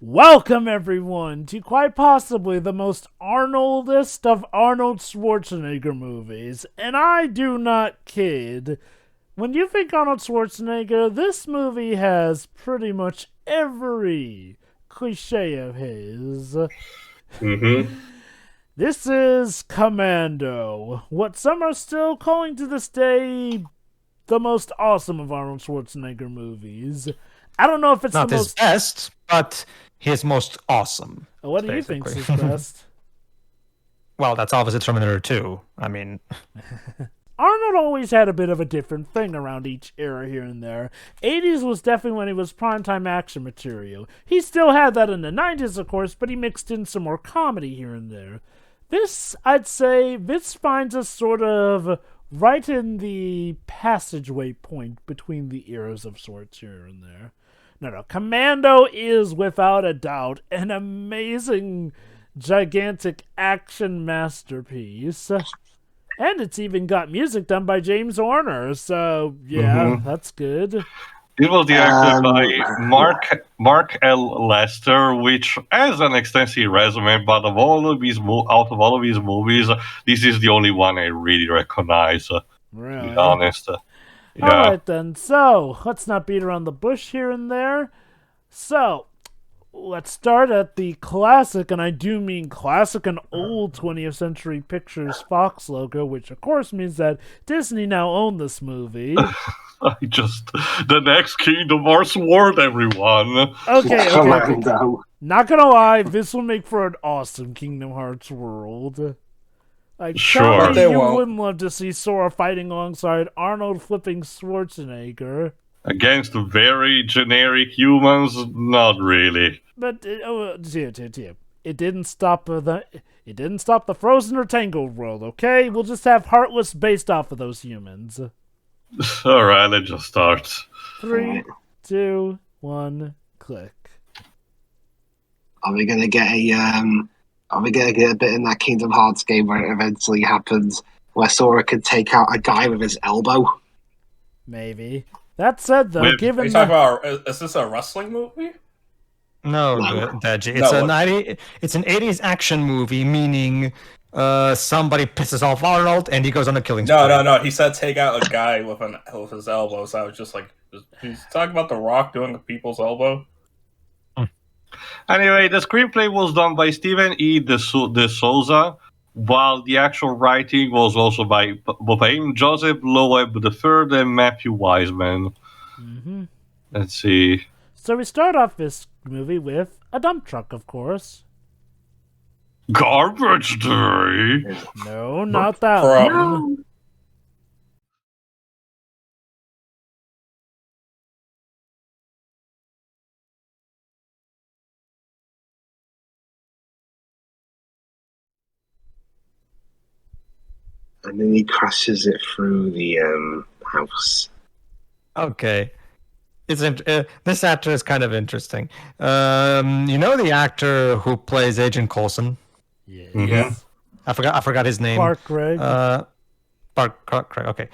Welcome, everyone, to quite possibly the most Arnoldest of Arnold Schwarzenegger movies. And I do not kid. When you think Arnold Schwarzenegger, this movie has pretty much every cliche of his. This is Commando, what some are still calling to this day the most awesome of Arnold Schwarzenegger movies. I don't know if it's Not the his most best, but his most awesome. What do you think is best? Well, that's obviously Terminator 2. I mean, Arnold always had a bit of a different thing around each era here and there. 80s was definitely when he was primetime action material. He still had that in the 90s, of course, but he mixed in some more comedy here and there. This, I'd say, this finds us sort of right in the passageway point between the eras of sorts here and there. No. Commando is, without a doubt, an amazing, gigantic action masterpiece. And it's even got music done by James Horner, so yeah, that's good. It was directed by Mark L. Lester, which has an extensive resume, but of all of these out of all of his movies, this is the only one I really recognize. Really? To be honest. Yeah. Alright then, so let's not beat around the bush here and there. So, let's start at the classic, and I do mean classic and old 20th Century Pictures Fox logo, which of course means that Disney now own this movie. The next Kingdom Hearts world, everyone. Okay. Not gonna lie, this will make for an awesome Kingdom Hearts world. Like, sure. You wouldn't love to see Sora fighting alongside Arnold flipping Schwarzenegger. Against very generic humans, not really. But it didn't stop the Frozen or Tangled world. Okay, we'll just have Heartless based off of those humans. All right, let's just start. 3, 2, 1, click. Are we gonna get a bit in that Kingdom Hearts game where it eventually happens, where Sora can take out a guy with his elbow? Maybe. That said, though, Are you talking about, is this a wrestling movie? No, Deji. It's an 80s action movie, meaning somebody pisses off Arnold and he goes on a killing spree. No. He said take out a guy with his elbow. So I was just like, he's talking about The Rock doing a people's elbow. Anyway, the screenplay was done by Stephen E. De Souza, while the actual writing was also by both him, Joseph Loeb III, and Matthew Wiseman. Mm-hmm. Let's see. So we start off this movie with a dump truck, of course. Garbage Day? No, not that one. And then he crashes it through the house. Okay. This actor is kind of interesting. You know the actor who plays Agent Coulson? Yeah. Mm-hmm. I forgot his name. Clark Gregg. Clark Gregg. Okay.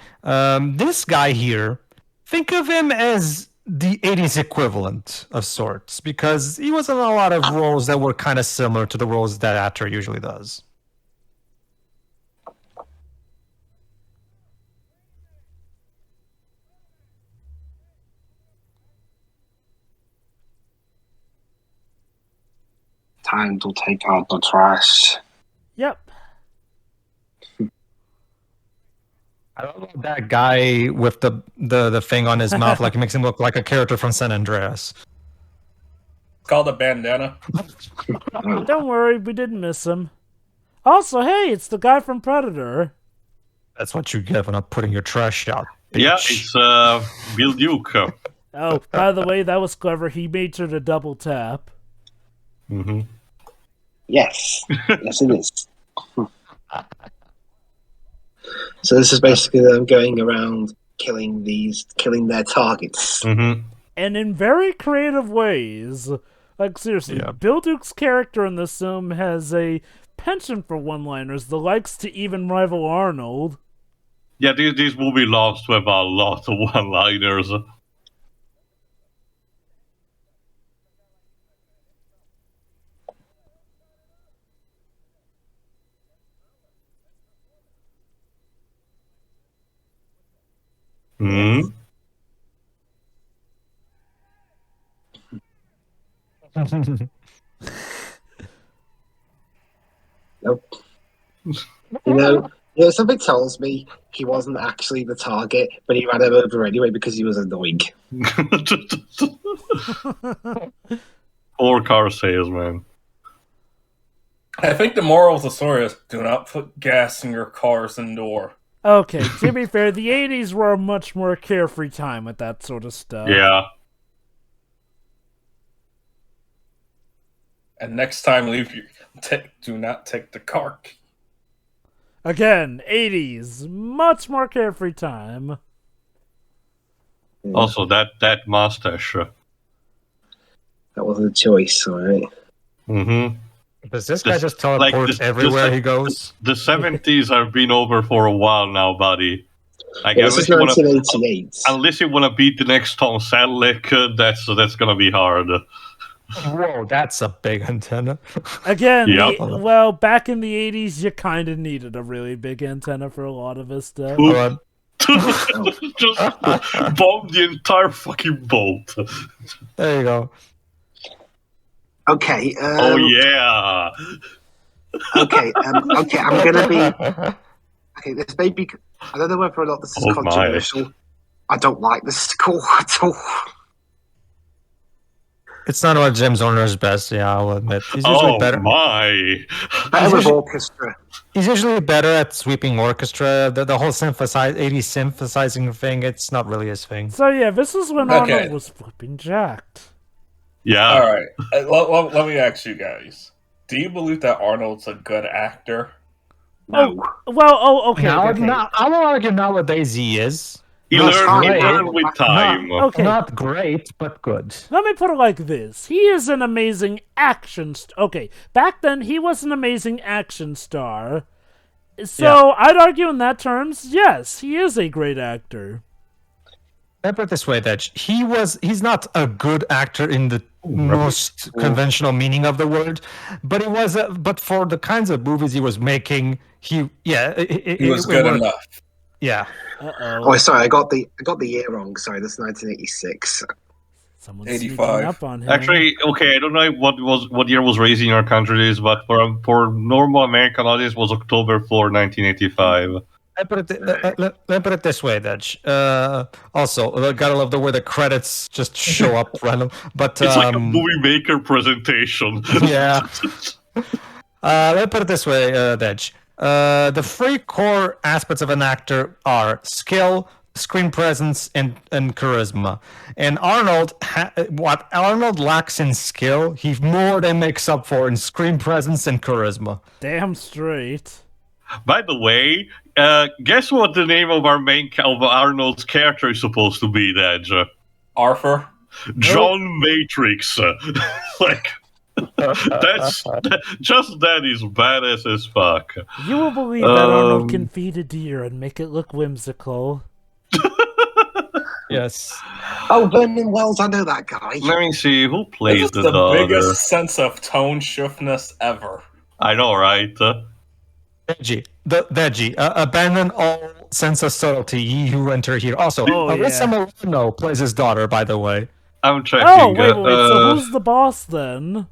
This guy here, think of him as the 80s equivalent of sorts, because he was in a lot of roles that were kind of similar to the roles that actor usually does. Time to take out the trash. Yep. I don't know that guy with the thing on his mouth, like it makes him look like a character from San Andreas. It's called a bandana. Don't worry, we didn't miss him. Also, hey, it's the guy from Predator. That's what you get for not putting your trash out, bitch. Yeah, it's Bill Duke. Oh, by the way, that was clever. He made sure to double tap. Mm-hmm. Yes, yes, it is. So this is basically them going around killing their targets. Mm-hmm. And in very creative ways. Like, seriously, Yeah. Bill Duke's character in this film has a penchant for one-liners, the likes to even rival Arnold. Yeah, this movie loves to have a lot of one-liners. Hmm. Nope. Something tells me he wasn't actually the target, but he ran him over anyway because he was annoying. Poor car salesman. I think the moral of the story is do not put gas in your car's indoor. Okay, to be fair, the 80s were a much more carefree time with that sort of stuff. Yeah. And next time, do not take the car key. Again, 80s, much more carefree time. Also, that mustache. That wasn't a choice, alright. Mm-hmm. Does this guy just teleport everywhere he goes? The 70s have been over for a while now, buddy. Like, This is 1988. Unless you want to beat the next Tom Selleck, that's gonna be hard. Whoa, that's a big antenna. Again, Yep. well, back in the 80s, you kind of needed a really big antenna for a lot of this stuff. Just bomb the entire fucking boat. There you go. Okay. Oh yeah. Okay. Okay. I'm gonna be. Okay. This may be. I don't know whether or not this is Oh, my. controversial. I don't like this score at all. It's not what James Horner's best, yeah, I'll admit. He's usually better. My. Better with orchestra. He's usually better at sweeping orchestra. The whole 80s synthesizing thing, it's not really his thing. So yeah, this is when Okay. Arnold was flipping jacked. Yeah. All right, let me ask you guys: do you believe that Arnold's a good actor? No. Okay. I won't argue nowadays he is. He Not great. learned with time. Okay. Not great, but good. Let me put it like this. He is an amazing action okay, back then he was an amazing action star. So I'd argue in that terms, yes, he is a great actor. I put it this way, that he's not a good actor in the most conventional meaning of the word, but but for the kinds of movies he was making, he was good enough. Yeah. Oh, sorry. I got the year wrong. Sorry, this is 1986. Someone's 85. sneaking up on him. Actually, okay, I don't know what year was released in our countries, but for normal American audience was October 4, 1985. Let me put it this way, Dej. Also, gotta love the way the credits just show up random. But It's like a movie maker presentation. Yeah. Let me put it this way, Dej. The three core aspects of an actor are skill, screen presence, and charisma. And what Arnold lacks in skill, he more than makes up for in screen presence and charisma. Damn straight. By the way, guess what the name of of Arnold's character is supposed to be, Dej? Arthur. John Matrix. Like, that is badass as fuck. You will believe that Arnold can feed a deer and make it look whimsical. Yes. Oh, Vernon Wells, I know that guy. Let me see who plays This is the the daughter. biggest sense of tone shiftness ever. I know, right? Deji, abandon all sense of subtlety, ye who enter here. Also, Alyssa Milano plays his daughter, by the way. I'm checking. Oh, wait, so who's the boss then?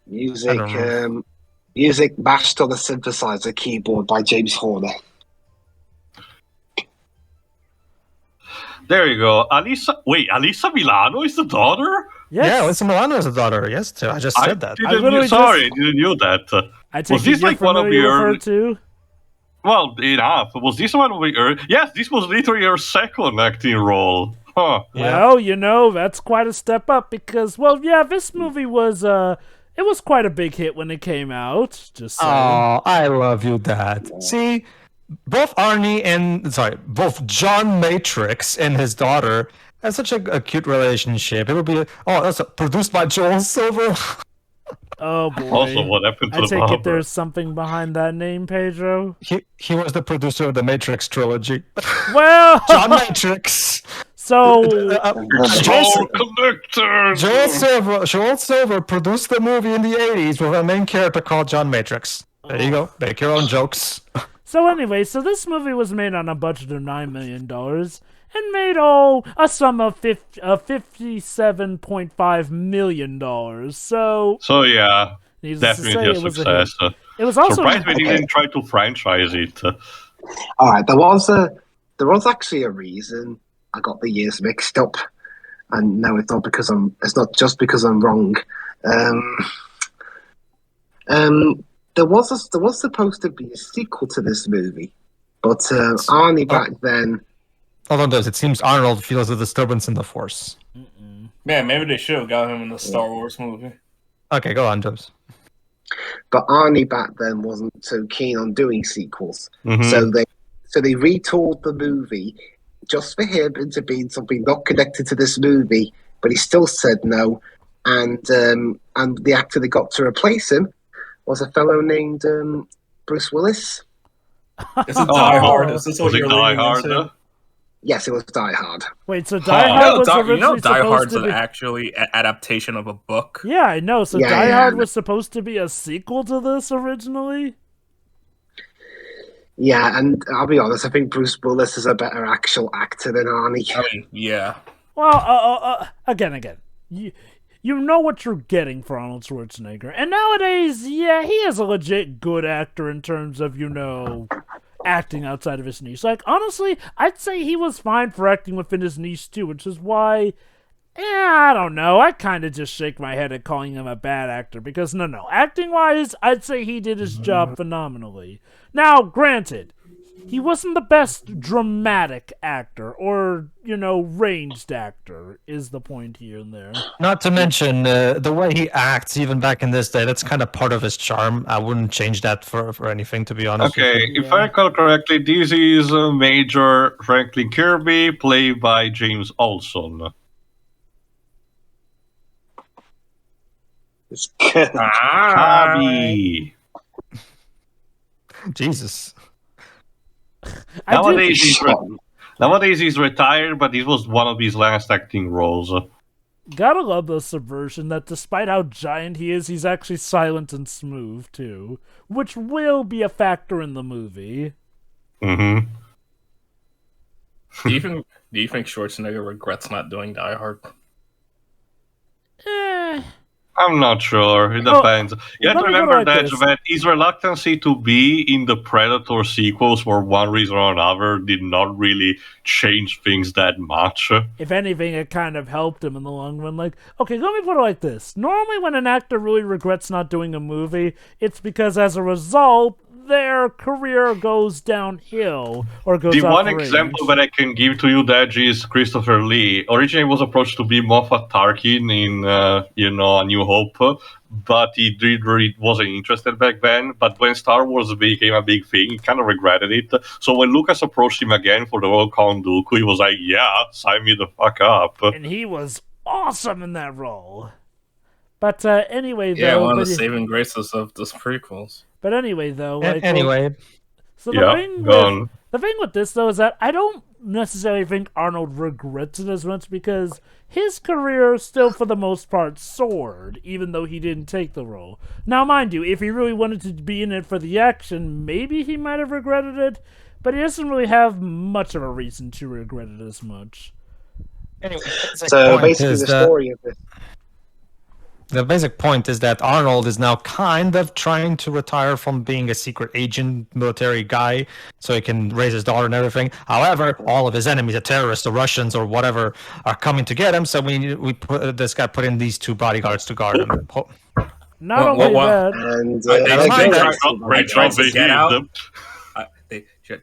Music mashed on a synthesizer keyboard by James Horner. There you go. Alyssa Milano is the daughter? Yes. Yeah, Alyssa Milano is the daughter. Yes, I just said that. I didn't know that. I take Was this you're like one of familiar with her your? too? Well, enough. Was this one of your? Yes, this was literally your second acting role. Huh. Well, that's quite a step up because, this movie was it was quite a big hit when it came out. Just saying. Oh, I love you, Dad. See, both John Matrix and his daughter have such a cute relationship. It would be also produced by Joel Silver. Oh boy. Also, what happened to I the take barber? it there's something behind that name, Pedro. He was the producer of the Matrix trilogy. Well, John Matrix. so Joel Silver produced the movie in the 80s with a main character called John Matrix. There you go. Make your own jokes. So anyway, so this movie was made on a budget of $9 million and made a sum of $57.5 million. So yeah, needless to definitely say, a it was a success. hit. It was also Surprised we Okay. didn't try to franchise it. All right, there was actually a reason I got the years mixed up, and no, it's not just because I'm wrong. There was supposed to be a sequel to this movie, but Arnie back then. Hold on, it seems Arnold feels a disturbance in the Force. Man, maybe they should have got him in the Star Wars movie. Okay, go on, Jobs. But Arnie back then wasn't so keen on doing sequels, Mhm. so they retooled the movie just for him into being something not connected to this movie. But he still said no, and the actor they got to replace him was a fellow named Bruce Willis. Is it Die Hard? Is this what Was it you're Die leaning Hard? into? Yes, it was Die Hard. Wait, so Die Hard was originally Die supposed Hard's to an be... actually adaptation of a book. Yeah, I know. So Yeah, Die yeah. Hard was supposed to be a sequel to this originally? Yeah, and I'll be honest, I think Bruce Willis is a better actual actor than Arnie. I mean, yeah. Well, again. You know what you're getting for Arnold Schwarzenegger. And nowadays, yeah, he is a legit good actor in terms of, acting outside of his niche. Like, honestly, I'd say he was fine for acting within his niche too, which is why, I don't know, I kind of just shake my head at calling him a bad actor, because no, acting-wise, I'd say he did his job phenomenally. Now, granted, he wasn't the best dramatic actor, or, ranged actor, is the point here and there. Not to mention the way he acts, even back in this day, that's kind of part of his charm. I wouldn't change that for anything, to be honest. Okay, you. if I recall correctly, this is Major Franklin Kirby, played by James Olson. It's good. Kirby. Jesus. Nowadays he's retired, but this was one of his last acting roles. Gotta love the subversion that despite how giant he is, he's actually silent and smooth, too. Which will be a factor in the movie. Mm-hmm. Do you think Schwarzenegger regrets not doing Die Hard? I'm not sure. It depends. You have to let me go remember like that this. his reluctancy to be in the Predator sequels for one reason or another did not really change things that much. If anything, it kind of helped him in the long run. Like, okay, let me put it like this. Normally when an actor really regrets not doing a movie, it's because as a result, their career goes downhill or goes The off one range. example that I can give to you, Dej, is Christopher Lee. Originally was approached to be Moffat Tarkin in, A New Hope, but he really wasn't interested back then. But when Star Wars became a big thing, he kind of regretted it. So when Lucas approached him again for the role of Count Dooku, he was like, yeah, sign me the fuck up. And he was awesome in that role. But anyway, Yeah, though... one of the saving graces of the prequels. But anyway, though... like, Anyway. So Yeah, the thing with this, though, is that I don't necessarily think Arnold regrets it as much because his career still, for the most part, soared, even though he didn't take the role. Now, mind you, if he really wanted to be in it for the action, maybe he might have regretted it, but he doesn't really have much of a reason to regret it as much. Anyway, So basically, the story of this. The basic point is that Arnold is now kind of trying to retire from being a secret agent, military guy, so he can raise his daughter and everything. However, all of his enemies, the terrorists, the Russians, or whatever, are coming to get him. So this guy put in these two bodyguards to guard him. Not only that... And I tried to get out. them.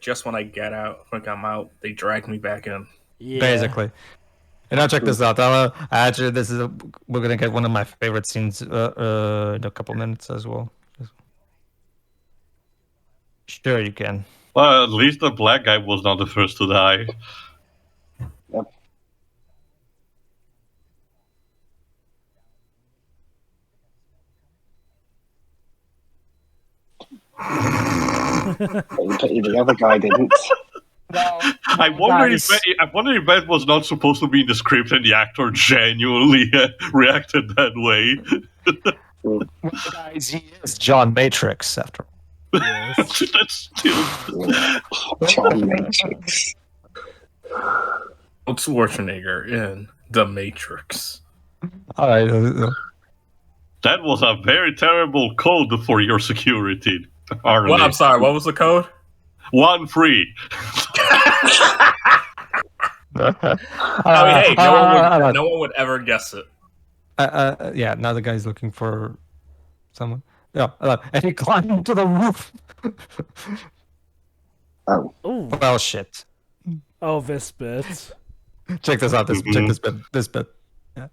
Just when I get out, when I'm out, they drag me back in. Yeah. Basically. And now check this out. Actually, we're gonna get one of my favorite scenes in a couple minutes as well. Sure, you can. Well, at least the black guy was not the first to die. Yep. The other guy didn't. I wonder if that was not supposed to be in the script and the actor genuinely reacted that way. Guys, he is John Matrix after. Yes. That's still. John Matrix. Arnold Schwarzenegger in The Matrix. All right. That was a very terrible code for your security, Arnold. Well, I'm sorry. What was the code? 1 free. I mean, hey, no one would ever guess it. Yeah, now the guy's looking for someone. Yeah, and he climbed into the roof. Oh, Ooh. Well, shit. Oh, this bit. Check this out. Check this bit. This bit. Yeah.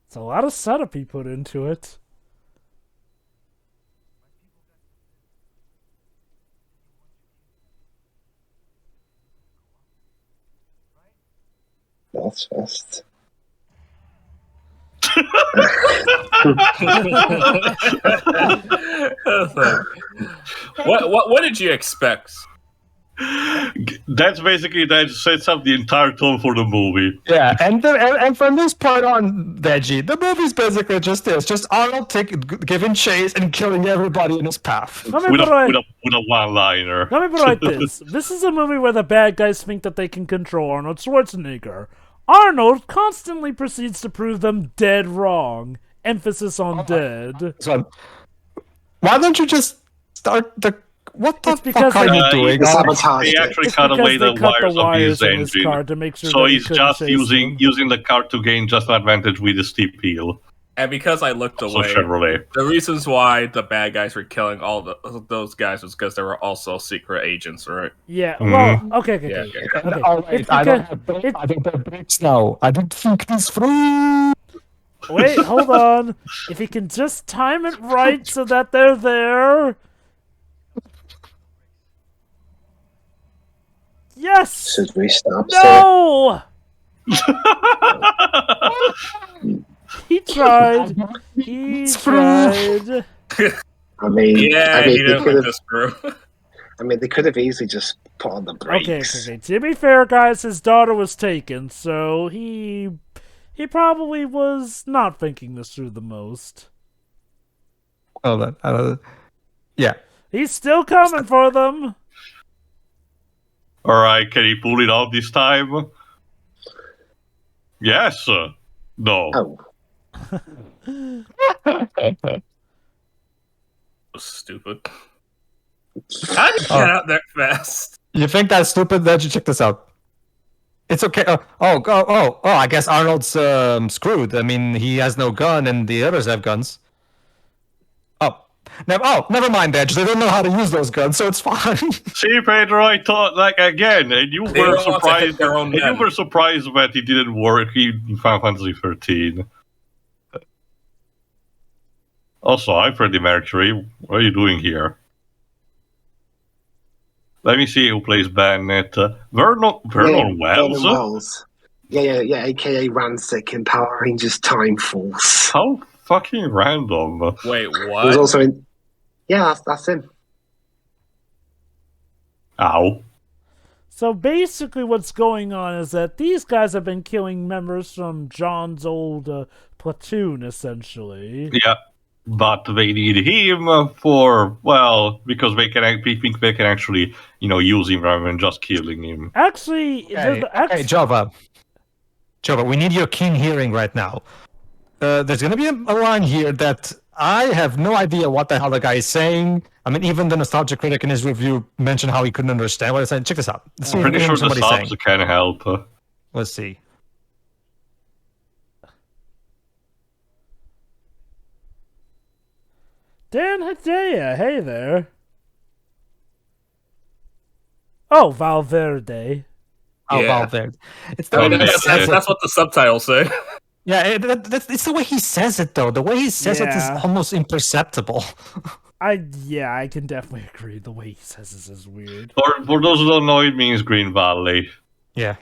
It's a lot of setup he put into it. that's fast. What did you expect? That's basically that sets up the entire tone for the movie. Yeah, and from this part on, Deji, the movie's basically just this: just Arnold giving chase and killing everybody in his path. Let me With put a, it with a one-liner. let me put it like this. This is a movie where the bad guys think that they can control Arnold Schwarzenegger. Arnold constantly proceeds to prove them dead wrong. Emphasis on dead. So, why don't you just start the? What the It's because fuck are they- you doing? They sabotaged They it. actually It's cut because away they the cut the wires of in his his car engine. to make sure So that he he's couldn't just chase using them. using the car to gain just an advantage with the steep hill. And because I looked So away, Chevrolet. the reasons why the bad guys were killing those guys was because they were also secret agents, right? Yeah, well, okay. Yeah. Okay. Oh, wait, It's I don't because- have I don't have brakes now. I didn't think this through. Wait, hold on. If he can just time it right so that they're there. Yes! Should we stop? No! He tried. He tried. I mean, Yeah, he they didn't could think have. this through. I mean, they could have easily just put on the Okay. brakes. To be fair, guys, his daughter was taken, so he probably was not thinking this through the most. Hold on. Yeah. He's still coming for them. Alright, can he pull it off this time? Yes. No. Oh, Stupid. How did you get out that fast? You think that's stupid? Then you check this out. It's okay. I guess Arnold's screwed. I mean, he has no gun, and the others have guns. Never mind, Edge. They don't know how to use those guns, so it's fine. See, Pedro, I thought again, and you They were don't want to hit surprised. their own And you men. were surprised that it didn't work in Final Fantasy 13. Also, I'm Freddie Mercury. What are you doing here? Let me see who plays Bennett. Vernon Vernon Wells? Wells. Yeah, aka Rancic in Power Rangers Time Force. How fucking random. Wait, He was what? also in. Yeah, that's him. Ow. So basically what's going on is that these guys have been killing members from John's old platoon, essentially. Yeah. But they need him for, well, because they think they can actually, use him rather than just killing him. Actually, Okay, Java, we need your keen hearing right now. There's going to be a line here that I have no idea what the hell the guy is saying. I mean, even the nostalgia critic in his review mentioned how he couldn't understand what he's saying. Check this out. Let's see I'm pretty what sure the somebody's subs saying. can help. Let's see. Dan Hedaya, hey there. Oh, Val Verde. Oh, Yeah. Val Verde. It's the I way mean, he that's, says it. that's what the subtitles say. Yeah, it's the way he says it, though. The way he says it is Yeah. almost imperceptible. I can definitely agree. The way he says this is weird. For those who don't know, it means Green Valley. Yeah.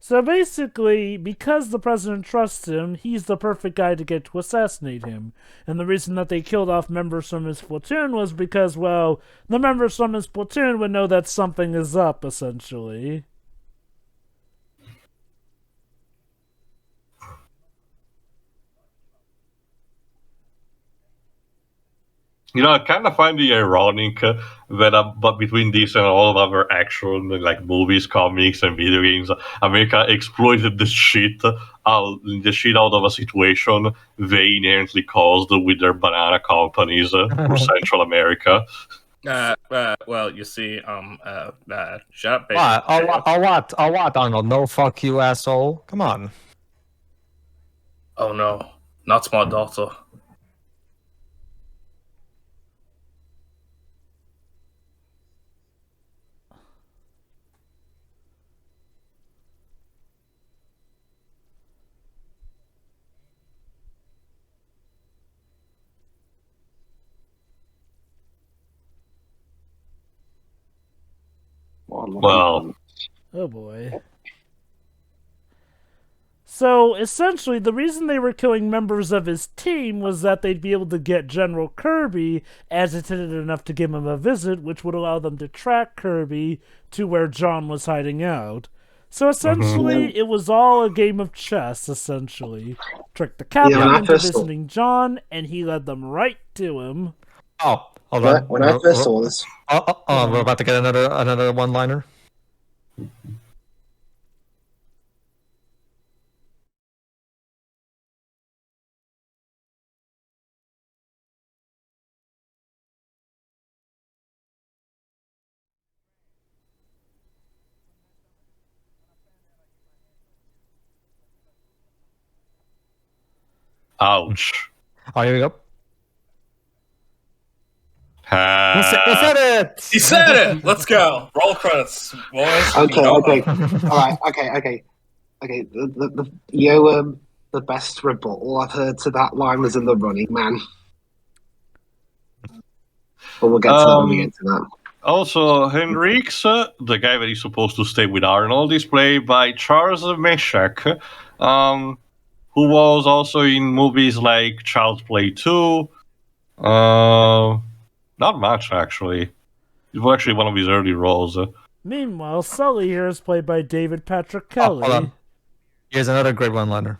So basically, because the president trusts him, he's the perfect guy to get to assassinate him. And the reason that they killed off members from his platoon was because, well, the members from his platoon would know that something is up, essentially. I kind of find the ironic that, but between this and all of other action, like movies, comics, and video games, America exploited the shit out of a situation they inherently caused with their banana companies for Central America. Well, you see, shut up, baby. What? Oh, what, Arnold? No, fuck you, asshole. Come on. Oh no, not my daughter. Well, Oh boy. So, essentially, the reason they were killing members of his team was that they'd be able to get General Kirby agitated enough to give him a visit, which would allow them to track Kirby to where John was hiding out. So, essentially, it was all a game of chess, essentially. Tricked the captain into visiting John, and he led them right to him. Oh, hold on. When I first saw this... We're about to get another one-liner. ouch. Oh, here we go. He Ah, said it! He said it. Let's go. Roll credits, boys. Okay. Go. All right. Okay. The best rebuttal I've heard to that line was in The Running Man. But we'll get to that when we get to that. Also, Henriques, the guy that is supposed to stay with Arnold, is played by Charles Meshach, who was also in movies like Child's Play 2. Not much, actually. It was actually one of his early roles. Meanwhile, Sully here is played by David Patrick Oh, hold Kelly. on. Here's another great one-liner.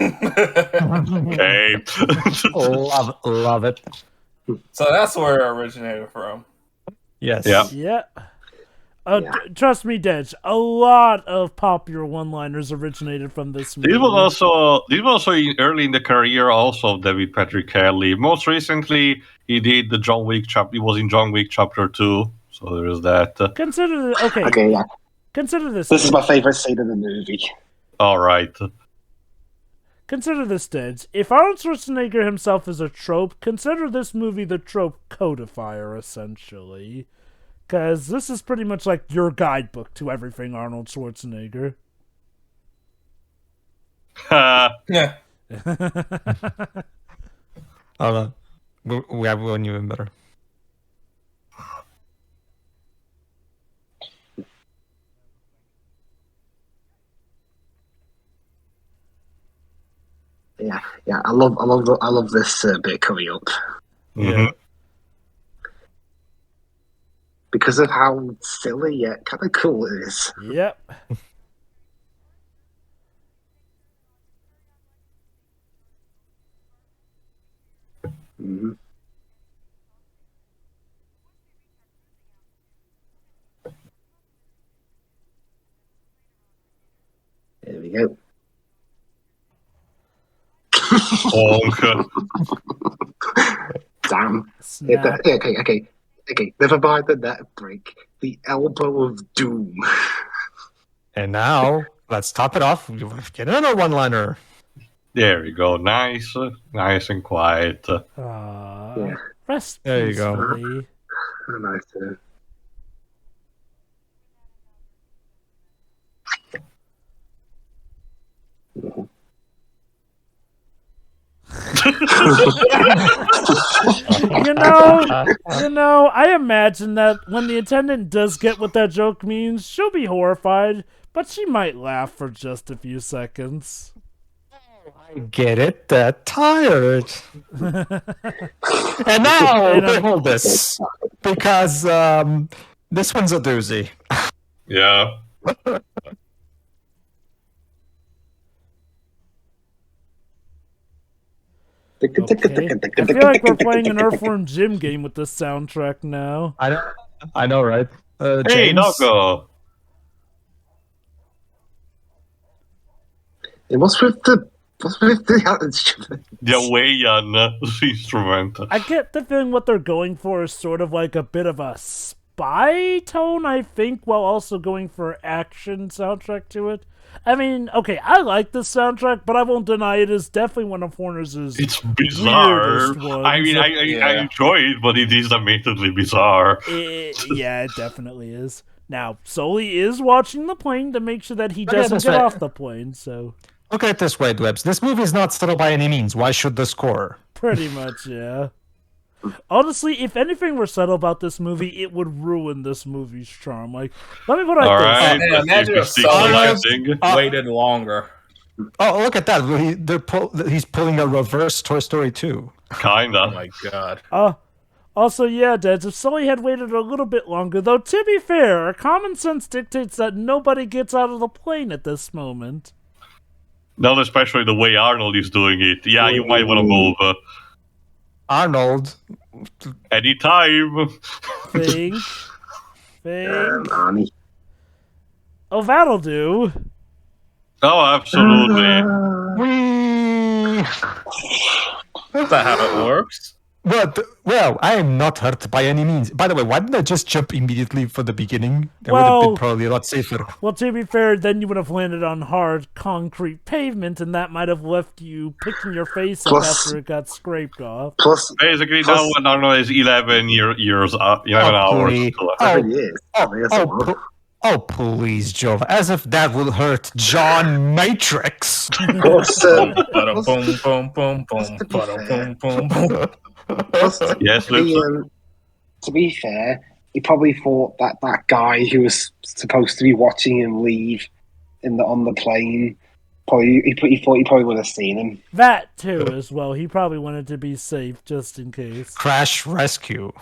Okay. Love it. So that's where it originated from. Yes. Yeah. Yeah. Yeah. Trust me, Dej, a lot of popular one-liners originated from this movie. This was also early in the career also of David Patrick Kelly. Most recently, he did the John Wick chapter. He was in John Wick Chapter 2, so there is that. Consider Okay, yeah. Consider this. This is my favorite scene in the movie. All right. Consider this, Dej. If Arnold Schwarzenegger himself is a trope, consider this movie the trope codifier, essentially. Because this is pretty much like your guidebook to everything Arnold Schwarzenegger. Yeah. Hold on. We have one even better. Yeah. I love this bit coming up Mhm. because of how silly yet kind of cool it is. Yep. Mhm. There we go. Bonk. Damn. Snap. Okay. Never mind the net break. The elbow of doom. And now, let's top it off. Get another one-liner. There you go. Nice and quiet. Yeah. Rest There you go. peacefully. Oh, nice. I imagine that when the attendant does get what that joke means, she'll be horrified, but she might laugh for just a few seconds. I get it. Tired. And now we hold this because this one's a doozy. Yeah. Okay. I feel like we're playing an Earthworm Jim game with this soundtrack now. I know, right? Hey, James? Doggo. What's with the The Hawaiian instrument. I get the feeling what they're going for is sort of like a bit of a spy tone, I think, while also going for action soundtrack to it. I mean, okay, I like this soundtrack, but I won't deny it is definitely one of Horner's It's bizarre. weirdest ones. I mean, I enjoy it, but it is admittedly bizarre. Yeah, it definitely is. Now, Sully is watching the plane to make sure that he doesn't get off the plane, so... Look at it this way, Dwebs. This movie is not subtle by any means. Why should the score? Pretty much, yeah. Honestly, if anything were subtle about this movie, it would ruin this movie's charm. Like, let me put it like this. Imagine if Sully waited longer. Oh, look at that. He's pulling a reverse Toy Story 2. Kinda. Oh my god. Also, yeah, Deds, if Sully had waited a little bit longer, though, to be fair, common sense dictates that nobody gets out of the plane at this moment. Not especially the way Arnold is doing it. Yeah, you might want to move. Arnold. Anytime. Think. Arnie. Oh, that'll do. Oh, absolutely. That's not how it works. Well, I am not hurt by any means. By the way, why didn't I just jump immediately for the beginning? That would have been probably a lot safer. Well, to be fair, then you would have landed on hard concrete pavement, and that might have left you picking your face up after it got scraped off. Basically, now when Arnold is 11 years, 11 hours. Oh, please, Joe. As if that will hurt John Matrix. Yes, to be fair, he probably thought that guy who was supposed to be watching him leave on the plane, he thought he probably would have seen him. That too, as well. He probably wanted to be safe just in case. Crash rescue.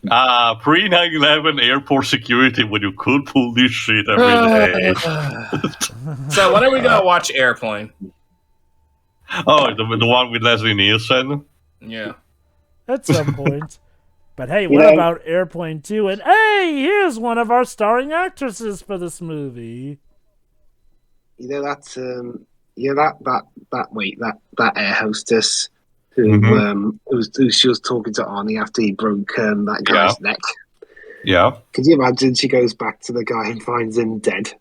Pre 9/11 airport security when you could pull this shit every day. So when are we gonna watch Airplane? Oh, the one with Leslie Nielsen? Yeah. At some point. But hey, what about Airplane 2? And hey, here's one of our starring actresses for this movie. You know that air hostess who she was talking to Arnie after he broke that guy's neck. Yeah. Could you imagine she goes back to the guy and finds him dead?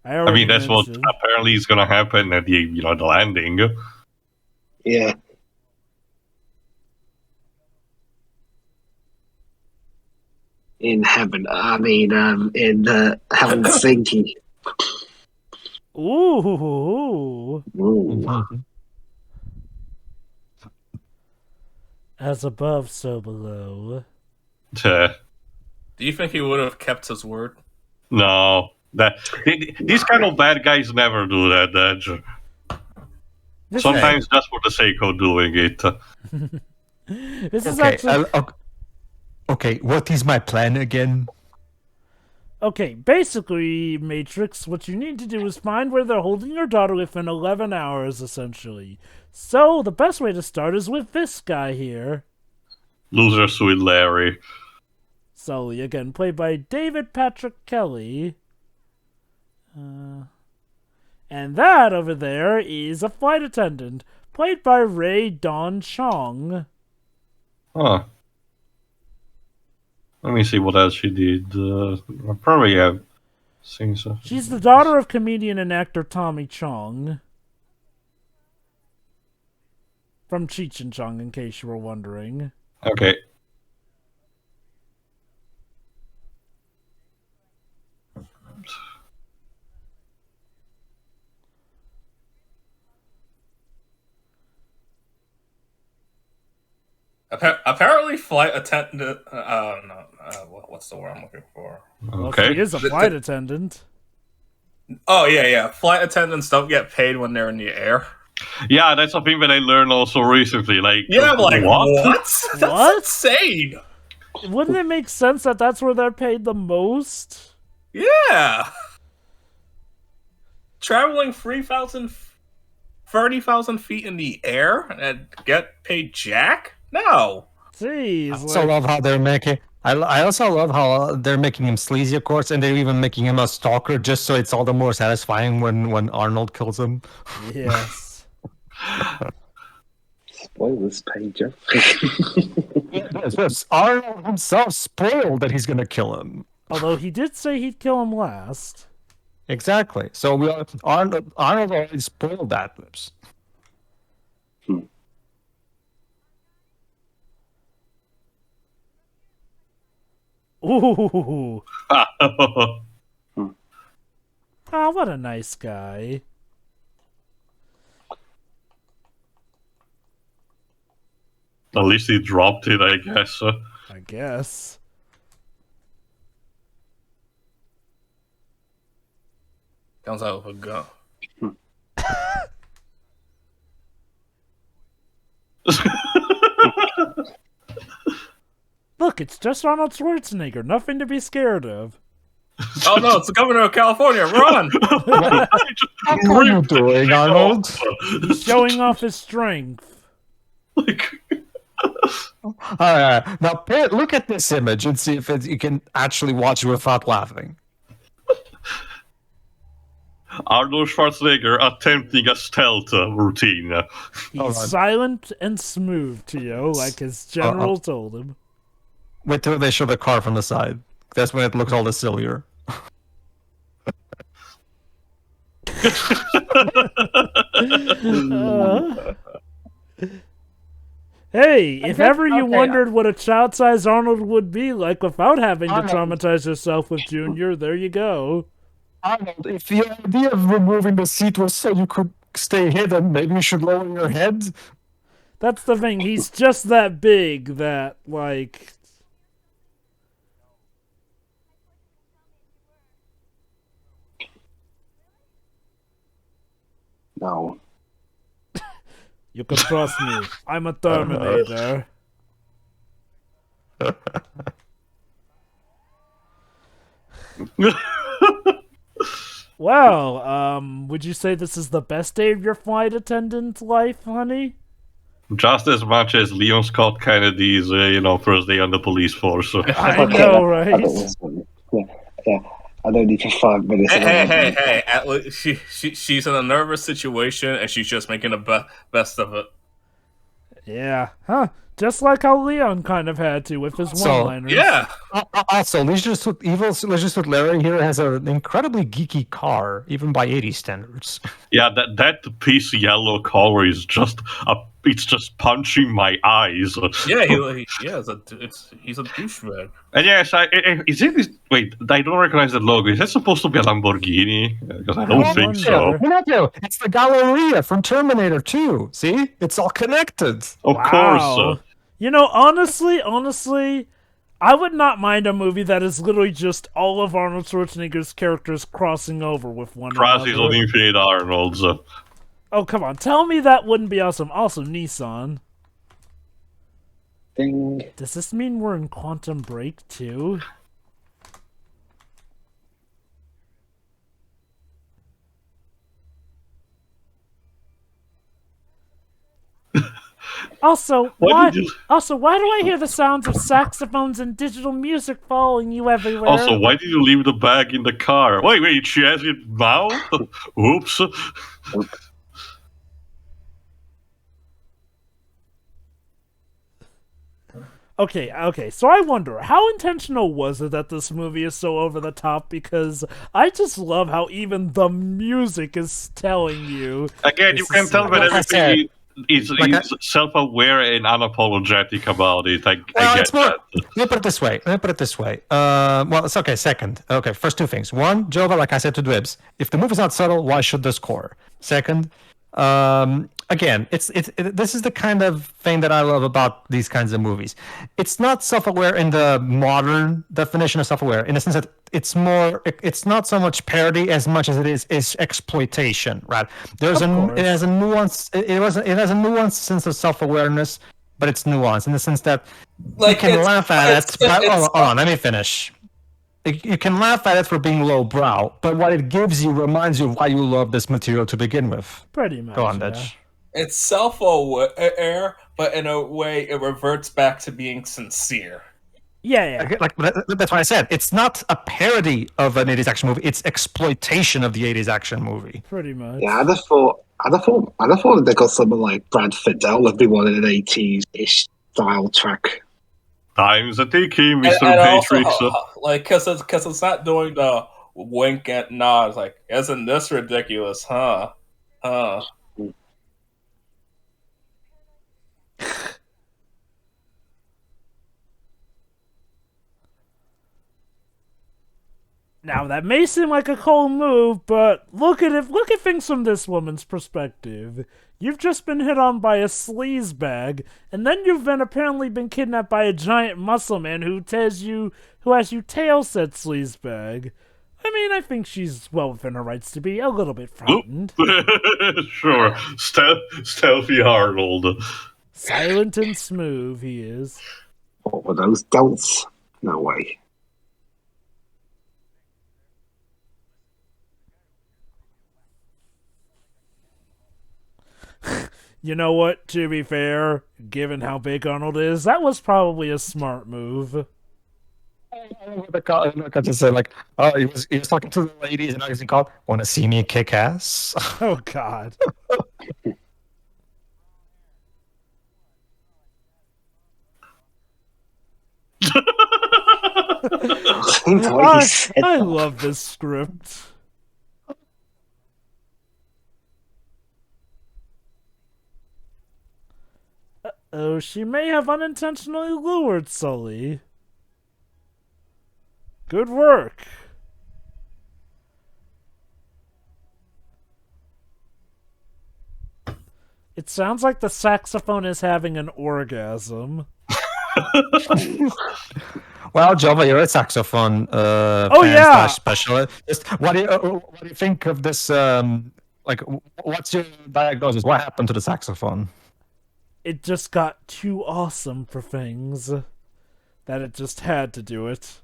I mean, that's what apparently is going to happen at the landing. Yeah. In heaven, in Helsinki. Ooh. As above, so below. Do you think he would have kept his word? No. These kind of bad guys never do that, Dad. Sometimes just for the sake of doing it. This is actually... Okay, what is my plan again? Okay, basically, Matrix, what you need to do is find where they're holding your daughter within 11 hours, essentially. So, the best way to start is with this guy here. Loser Sweet Larry. Sully, again, played by David Patrick Kelly. And that over there is a flight attendant, played by Ray Dawn Chong. Huh. Let me see what else she did. Probably have seen so. She's the daughter of comedian and actor Tommy Chong. From Cheech and Chong, in case you were wondering. Okay. Apparently, flight attendant. No, what's the word I'm looking for? Well, Okay. he is a flight attendant. Oh yeah. Flight attendants don't get paid when they're in the air. Yeah, that's something that I learned also recently. Like, Yeah, I'm like, what? What? That's insane. Wouldn't it make sense that that's where they're paid the most? Yeah. Traveling 30,000 feet in the air and get paid jack? No. Jeez. I also love how they're making. I also love how they're making him sleazy, of course, and they're even making him a stalker just so it's all the more satisfying when Arnold kills him. Yes. Spoilers, Pager. Yes, Arnold himself spoiled that he's gonna kill him. Although he did say he'd kill him last. Exactly. So Arnold already spoiled that, Lips. Ooh. Oh, what a nice guy. At least he dropped it, I guess. I guess. Comes out with a gun. Look, it's just Arnold Schwarzenegger. Nothing to be scared of. Oh no, it's the governor of California. Run! What are you doing, Arnold? He's showing off his strength. Like, All right. Now, look at this image and see if you can actually watch it without laughing. Arnold Schwarzenegger attempting a stealth routine. He's Hold on. silent and smooth, Tio, like his general told him. Wait till they show the car from the side. That's when it looks all the sillier. Hey, if ever you okay. wondered what a child-sized Arnold would be like without having to traumatize yourself with Junior, there you go. Arnold, if the idea of removing the seat was so you could stay hidden, maybe you should lower your head. That's the thing, he's just that big that, like... No. You can trust me, I'm a Terminator. Well, would you say this is the best day of your flight attendant life, honey? Just as much as Leon Scott Kennedy's, first day on the police force. I know, right? I don't listen. Yeah. I don't need for 5 minutes. Hey! At least she's in a nervous situation, and she's just making the best of it. Yeah, huh? Just like how Leon kind of had to with his So, one-liners. Yeah. Also, Leisure Suit Larry here has an incredibly geeky car, even by 80 standards. Yeah, that piece yellow color is it's just punching my eyes. Yeah, he's a douchebag. And yes, wait, I don't recognize the logo. Is that supposed to be a Lamborghini? Because I don't think so. No, it's the Galleria from Terminator 2. See? It's all connected. Of course. You know, honestly, I would not mind a movie that is literally just all of Arnold Schwarzenegger's characters crossing over with one Crosses another. on Infinite Arnolds. Oh, come on. Tell me that wouldn't be awesome. Also, Nissan. Ding. Does this mean we're in Quantum Break, too? Also, why do I hear the sounds of saxophones and digital music following you everywhere? Also, why did you leave the bag in the car? Wait, she has it now? Oops. Okay, so I wonder, how intentional was it that this movie is so over the top? Because I just love how even the music is telling you. Again, you can tell that everything is self-aware and unapologetic about it. I get that. Let me put it this way. Well, it's okay. Second. Okay, first two things. One, Jova, like I said to Dwibs, if the movie's not subtle, why should the score? Second, again, this is the kind of thing that I love about these kinds of movies. It's not self-aware in the modern definition of self-aware, in the sense that it's not so much parody as much as it is exploitation, right? It has a nuance. It has a nuanced sense of self-awareness, but it's nuanced in the sense that you can laugh at it. But hold on, let me finish. You can laugh at it for being lowbrow, but what it gives you reminds you of why you love this material to begin with. Pretty much. Go on, Ditch. It's self-aware, but in a way, it reverts back to being sincere. Yeah. Like that's what I said. It's not a parody of an 80s action movie. It's exploitation of the 80s action movie. Pretty much. Yeah, I'd have thought they got someone like Brad Fiddle would be one in an 80s-ish style track. Time's a ticking, Mr. And Matrix. Also, because it's not doing the wink and nod. It's like, isn't this ridiculous, huh? Now that may seem like a cold move, but look at things from this woman's perspective. You've just been hit on by a sleazebag, and then you've apparently been kidnapped by a giant muscle man who has you tail set sleazebag. I mean, I think she's well within her rights to be a little bit frightened. Sure, stealthy Arnold. Silent and smooth, he is. What were those delts? No way. You know what? To be fair, given how big Arnold is, that was probably a smart move. I just said like, oh, he was talking to the ladies, and I was called, "Want to see me kick ass?" Oh God. I love this script. Oh, she may have unintentionally lured Sully. Good work. It sounds like the saxophone is having an orgasm. Well, Jova, you're a saxophone specialist. What do you think of this? What's your diagnosis? What happened to the saxophone? It just got too awesome for things that it just had to do it.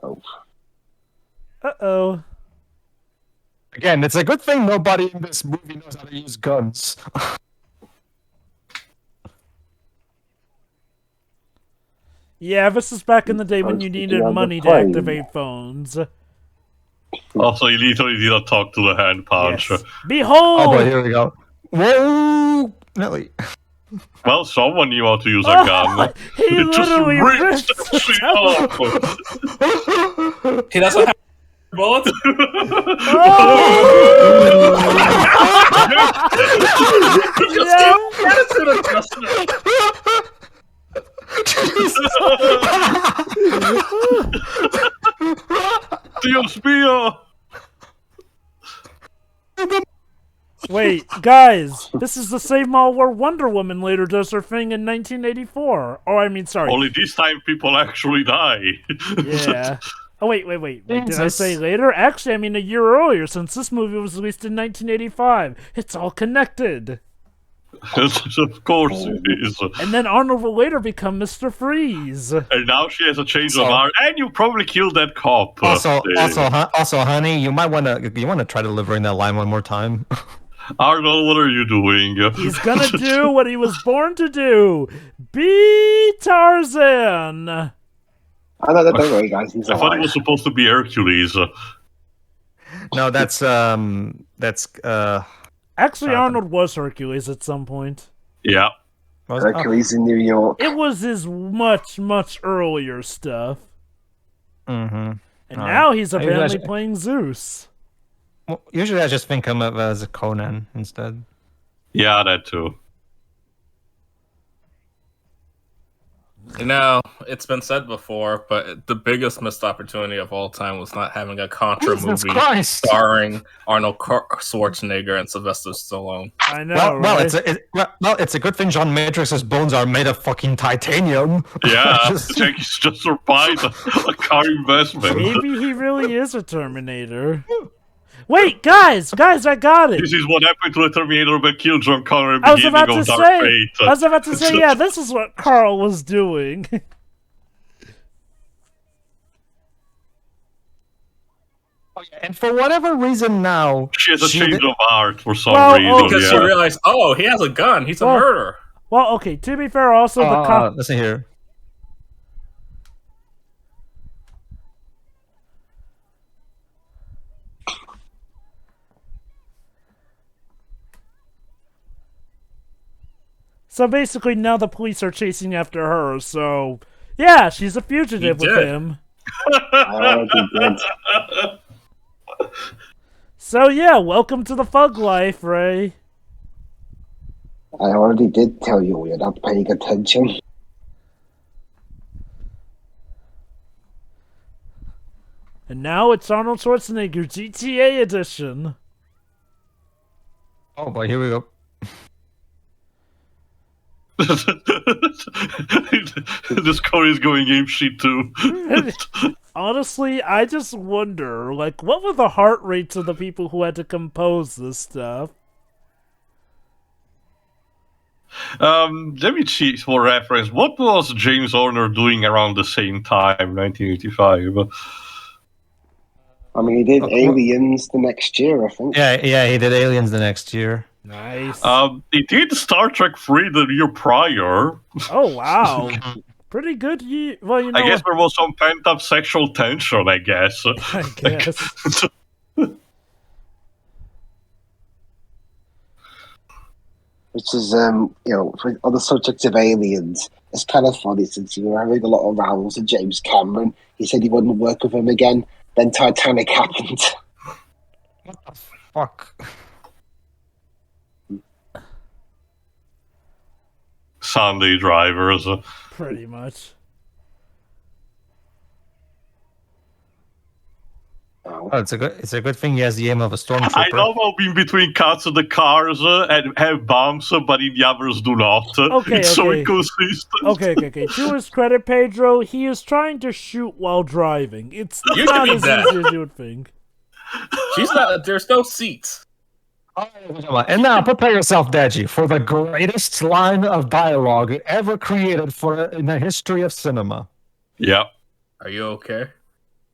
Oh. Uh-oh. Again, it's a good thing nobody in this movie knows how to use guns. Yeah, this is back in the day when you needed money to activate phones. Also, you literally did not talk to the hand punch. Yes. Behold! Oh boy, here we go. Whoa! Nelly. Well, someone knew how to use a gun. He literally ripped that shit off. He doesn't have bullets. Dios mío! Wait, guys, this is the same mall where Wonder Woman later does her thing in 1984. Oh, I mean, sorry. Only this time people actually die. Yeah. Oh, wait. Did I say later? Actually, I mean a year earlier, since this movie was released in 1985. It's all connected. Of course it is. And then Arnold will later become Mr. Freeze. And now she has a change of heart, and you probably killed that cop. Also, honey, you might want to try delivering that line one more time. Arnold, what are you doing? He's gonna do what he was born to do. Be Tarzan. I don't worry, guys. He's I thought it was supposed to be Hercules. No, that's Actually, Arnold was Hercules at some point. Yeah. Hercules in New York. It was his much earlier stuff. Mm-hmm. And now he's apparently playing Zeus. Well, usually I just think of him as a Conan instead. Yeah, that too. You know, it's been said before, but the biggest missed opportunity of all time was not having a Contra Jesus movie Christ! starring Arnold Schwarzenegger and Sylvester Stallone. I know, Well, right? it's a good thing John Matrix's bones are made of fucking titanium. Yeah, Just- he's just survived a car investment. Maybe he really is a Terminator. Wait, guys, I got it. This is what happened to the Terminator that killed John Connor at I the was beginning about to of Dark say. Fate. I was about to say, yeah, this is what Carl was doing. And for whatever reason now, She has a change of heart for some Well, reason. oh, Because yeah. she realized, oh, he has a gun. He's a Well- murderer. Well, okay. To be fair, also the cop. listen here. So basically, now the police are chasing after her. So yeah, she's a fugitive He with did. him. I already did. So yeah, welcome to the fug life, Ray. I already did tell you you're not paying attention. And now it's Arnold Schwarzenegger GTA edition. Oh boy, here we go. This car is going apeshit too. Honestly, I just wonder, like, what were the heart rates of the people who had to compose this stuff? Let me cheat for reference. What was James Horner doing around the same time, 1985? I mean, he did well- Aliens the next year, I think. Yeah, he did Aliens the next year. Nice. He did Star Trek 3 the year prior. Oh wow, pretty good. Well, you know, I guess there was some pent-up sexual tension, I guess. I guess. Which is, you know, on the subject of aliens, it's kind of funny since you were having a lot of rows with James Cameron. He said he wouldn't work with him again. Then Titanic happened. What the fuck? Sunday drivers. Pretty much. Oh. Oh, it's a good thing he has the aim of a stormtrooper. I love how in between cuts of the cars and have bumps, but in the others do not. Okay, It's so okay. inconsistent. Okay. To his credit, Pedro, he is trying to shoot while driving. It's You not can be as that. easy as you would think. She's not. There's no seats. And now prepare yourself, Deji, for the greatest line of dialogue ever created in the history of cinema. Yeah. Are you okay?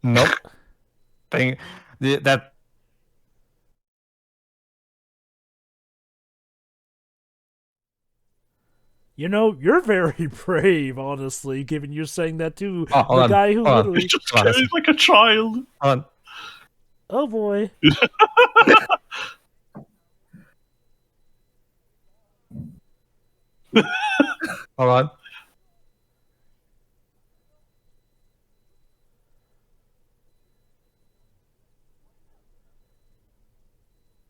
Nope. That You know, you're very brave, honestly, given you're saying that to Oh, hold the on, guy who hold on. literally. He's just Come on, carried like a child. Oh boy. hold on.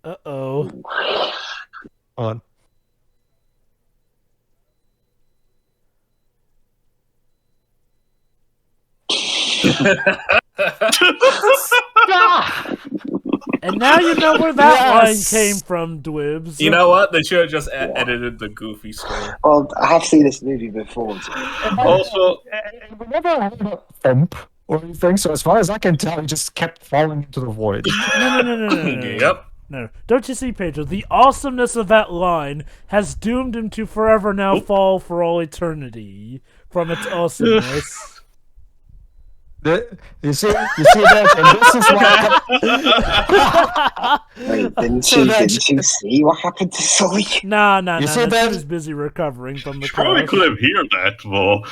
Uh-oh. Hold on. And now you know where that Yes! line came from, Dwibs. You know what? They should have just edited the goofy score. Well, I have seen this movie before. So. Also, We never had a thump or anything, so as far as I can tell, he just kept falling into the void. No. Yep. No. Don't you see, Pedro? The awesomeness of that line has doomed him to forever now fall for all eternity from its awesomeness. You see that? And this is why. Wait, didn't So you that's- see what happened to Sully? Nah. You see She that? was busy recovering from the probably crash. could have heard that, though.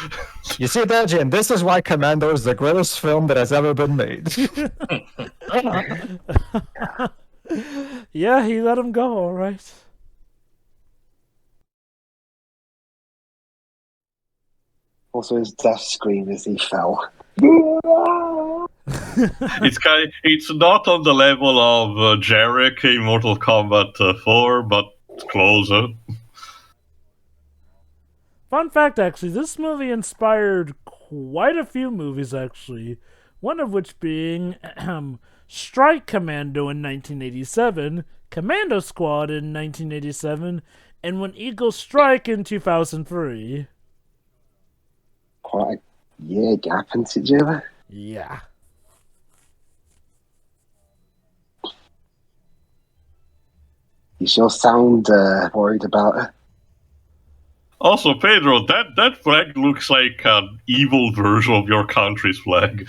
You see that, and this is why Commando is the greatest film that has ever been made. Yeah, he let him go, alright. Also, his death scream as he fell. It's not on the level of Jarek in Mortal Kombat 4, but it's closer. Fun fact, actually, this movie inspired quite a few movies, actually. One of which being Strike Commando in 1987, Commando Squad in 1987, and When Eagles Strike in 2003. Quite a year gap, isn't it, Jilla? Yeah. You sure sound worried about her. Also, Pedro, that flag looks like an evil version of your country's flag.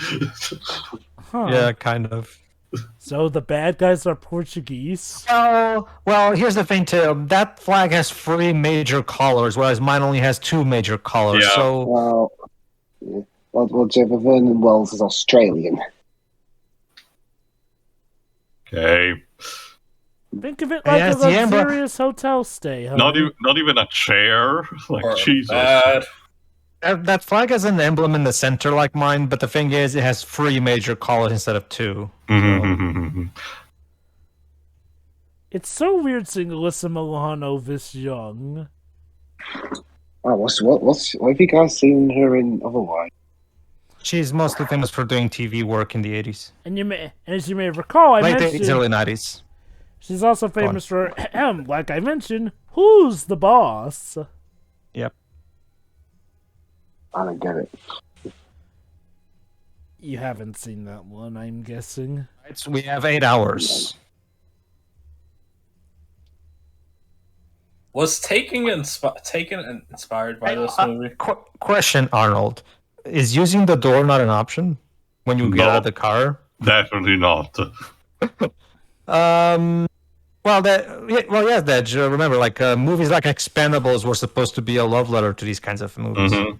Huh. Yeah, kind of. So the bad guys are Portuguese? Oh, well, here's the thing, too. That flag has 3 major colors, whereas mine only has 2 major colors. Yeah. So, Well, yeah. Well, Jibber Vernon Wells is Australian. Okay. Think of it like Yes, a the emblem. luxurious hotel stay, huh? Not even a chair. Like, Or Jesus. bad. that flag has an emblem in the center like mine, but the thing is, it has 3 major colors instead of 2. Mhm. It's so weird seeing Alyssa Milano this young. Oh, what have you guys seen her in otherwise? She's mostly famous for doing TV work in the 80s. And as you may recall, I Late 80s, mentioned early 90s. she's also famous for, like I mentioned, Who's the Boss? Yep. I don't get it. You haven't seen that one, I'm guessing. So we have 8 hours. Was Taken inspired by this movie? Question, Arnold. Is using the door not an option when you get No. out of the car? Definitely not. Well, yes, Dej. Remember, like movies like Expendables were supposed to be a love letter to these kinds of movies. Mhm.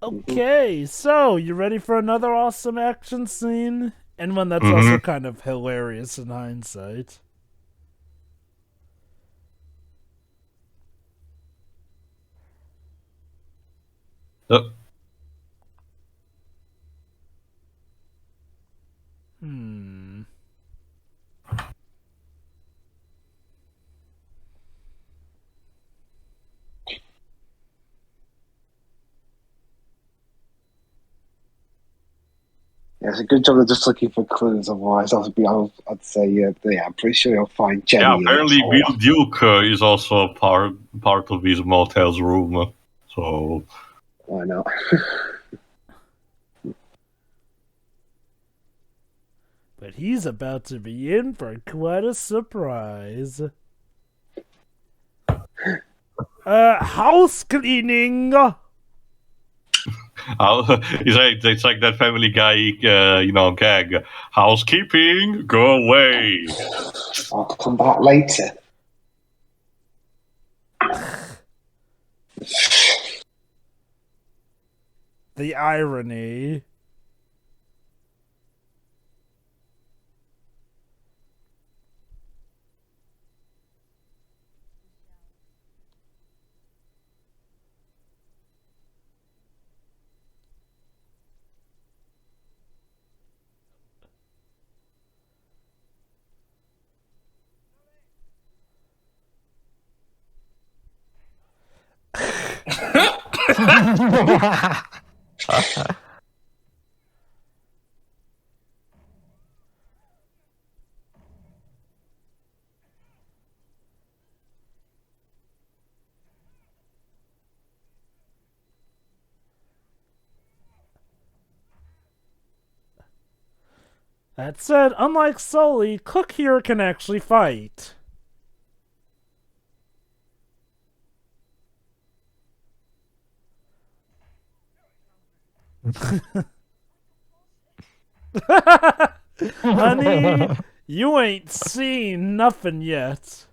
Okay, so you ready for another awesome action scene? And one that's also kind of hilarious in hindsight. Uh, Hmm. Yeah, it's a good job they're just looking for clues. Otherwise, I'd say, yeah, I'm pretty sure you'll find Jenny. yeah, in apparently this Bill hole. Duke is also a part of his motel's room. So, Why not? But he's about to be in for quite a surprise. House cleaning! it's like that Family Guy, gag. Housekeeping, go away. I'll come back later. The irony. That said, unlike Sully, Cook here can actually fight. Honey, you ain't seen nothing yet.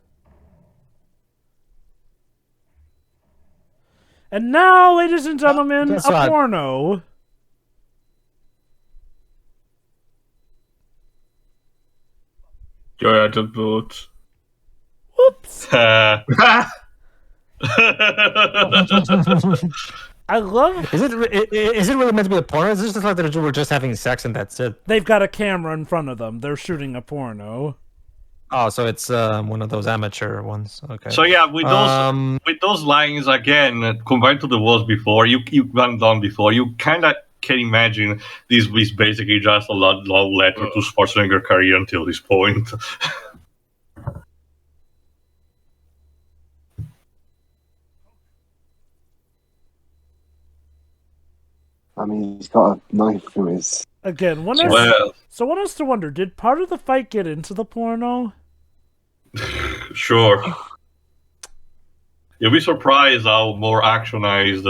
And now, ladies and gentlemen, That's a right. porno. Joy the boot. Whoops. Uh, I love Is it really meant to be a porno? Is this just like they were just having sex and that's it? they've got a camera in front of them. They're shooting a porno. Oh, so it's one of those amateur ones. Okay. So yeah, with those lines again, compared to the ones before, you went on before, you kind of can imagine this is basically just a love letter to Schwarzenegger career until this point. I mean, he's got a knife through his. Again, one Well, has to wonder, did part of the fight get into the porno? sure. You'll be surprised how more actionized,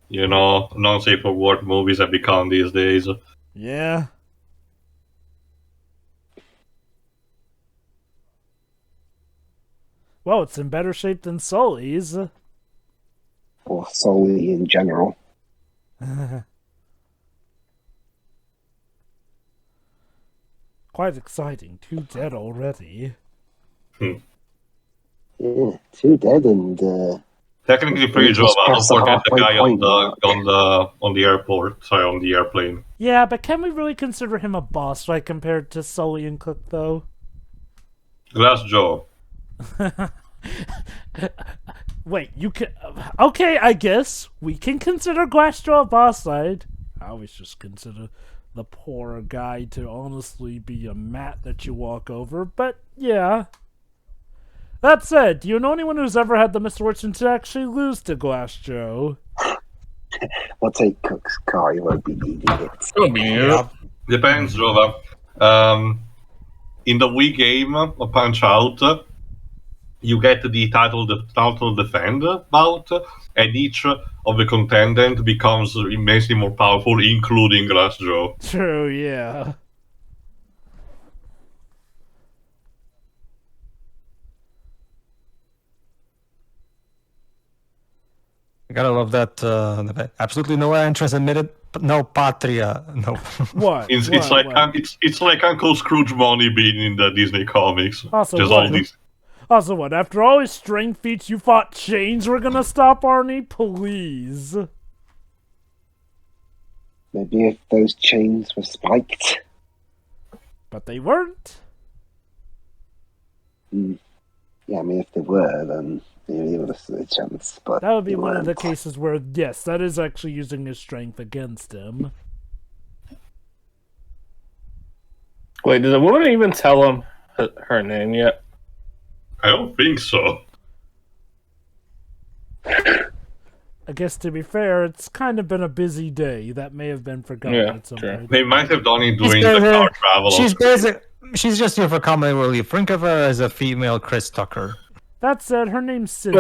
non-safe for work movies have become these days. Yeah. Well, it's in better shape than Sully's. Or solely in general. Quite exciting. 2 dead already. Yeah, 2 dead and. Technically, pretty just job. Don't past the forget the halfway guy point mark. on the airport. Sorry, on the airplane. Yeah, but can we really consider him a boss fight compared to Sully and Cook, though? Glass Joe. Wait, you can... Okay, I guess we can consider Glassjaw a boss fight. I always just consider the poor guy to honestly be a mat that you walk over, but yeah. That said, do you know anyone who's ever had the misfortune to actually lose to Glassjaw? I'll take Cook's car, he won't be needing it. It'll be new. Depends, Jova. In the Wii game, Punch Out, you get the title defend bout, and each of the contendant becomes immensely more powerful, including Glass Joe. True, yeah. I gotta love that. Absolutely no entrance admitted, but no patria. No. What? It's What? like it's like Uncle Scrooge money being in the Disney comics. Also, Just what? all these. Also, what? After all his strength feats, you thought chains were gonna stop Arnie? Please. Maybe if those chains were spiked. But they weren't. Yeah, I mean, if they were, then you would have stood a chance. But That would be they one of the weren't. cases where, yes, that is actually using his strength against him. Wait, did the woman even tell him her name yet? I don't think so. I guess to be fair, it's kind of been a busy day. That may have been forgotten Yeah, at some sure. point. They might have done it She's during the basic- car travel. She's just here for comic relief. Think of her as a female Chris Tucker. That said, her name's Cindy.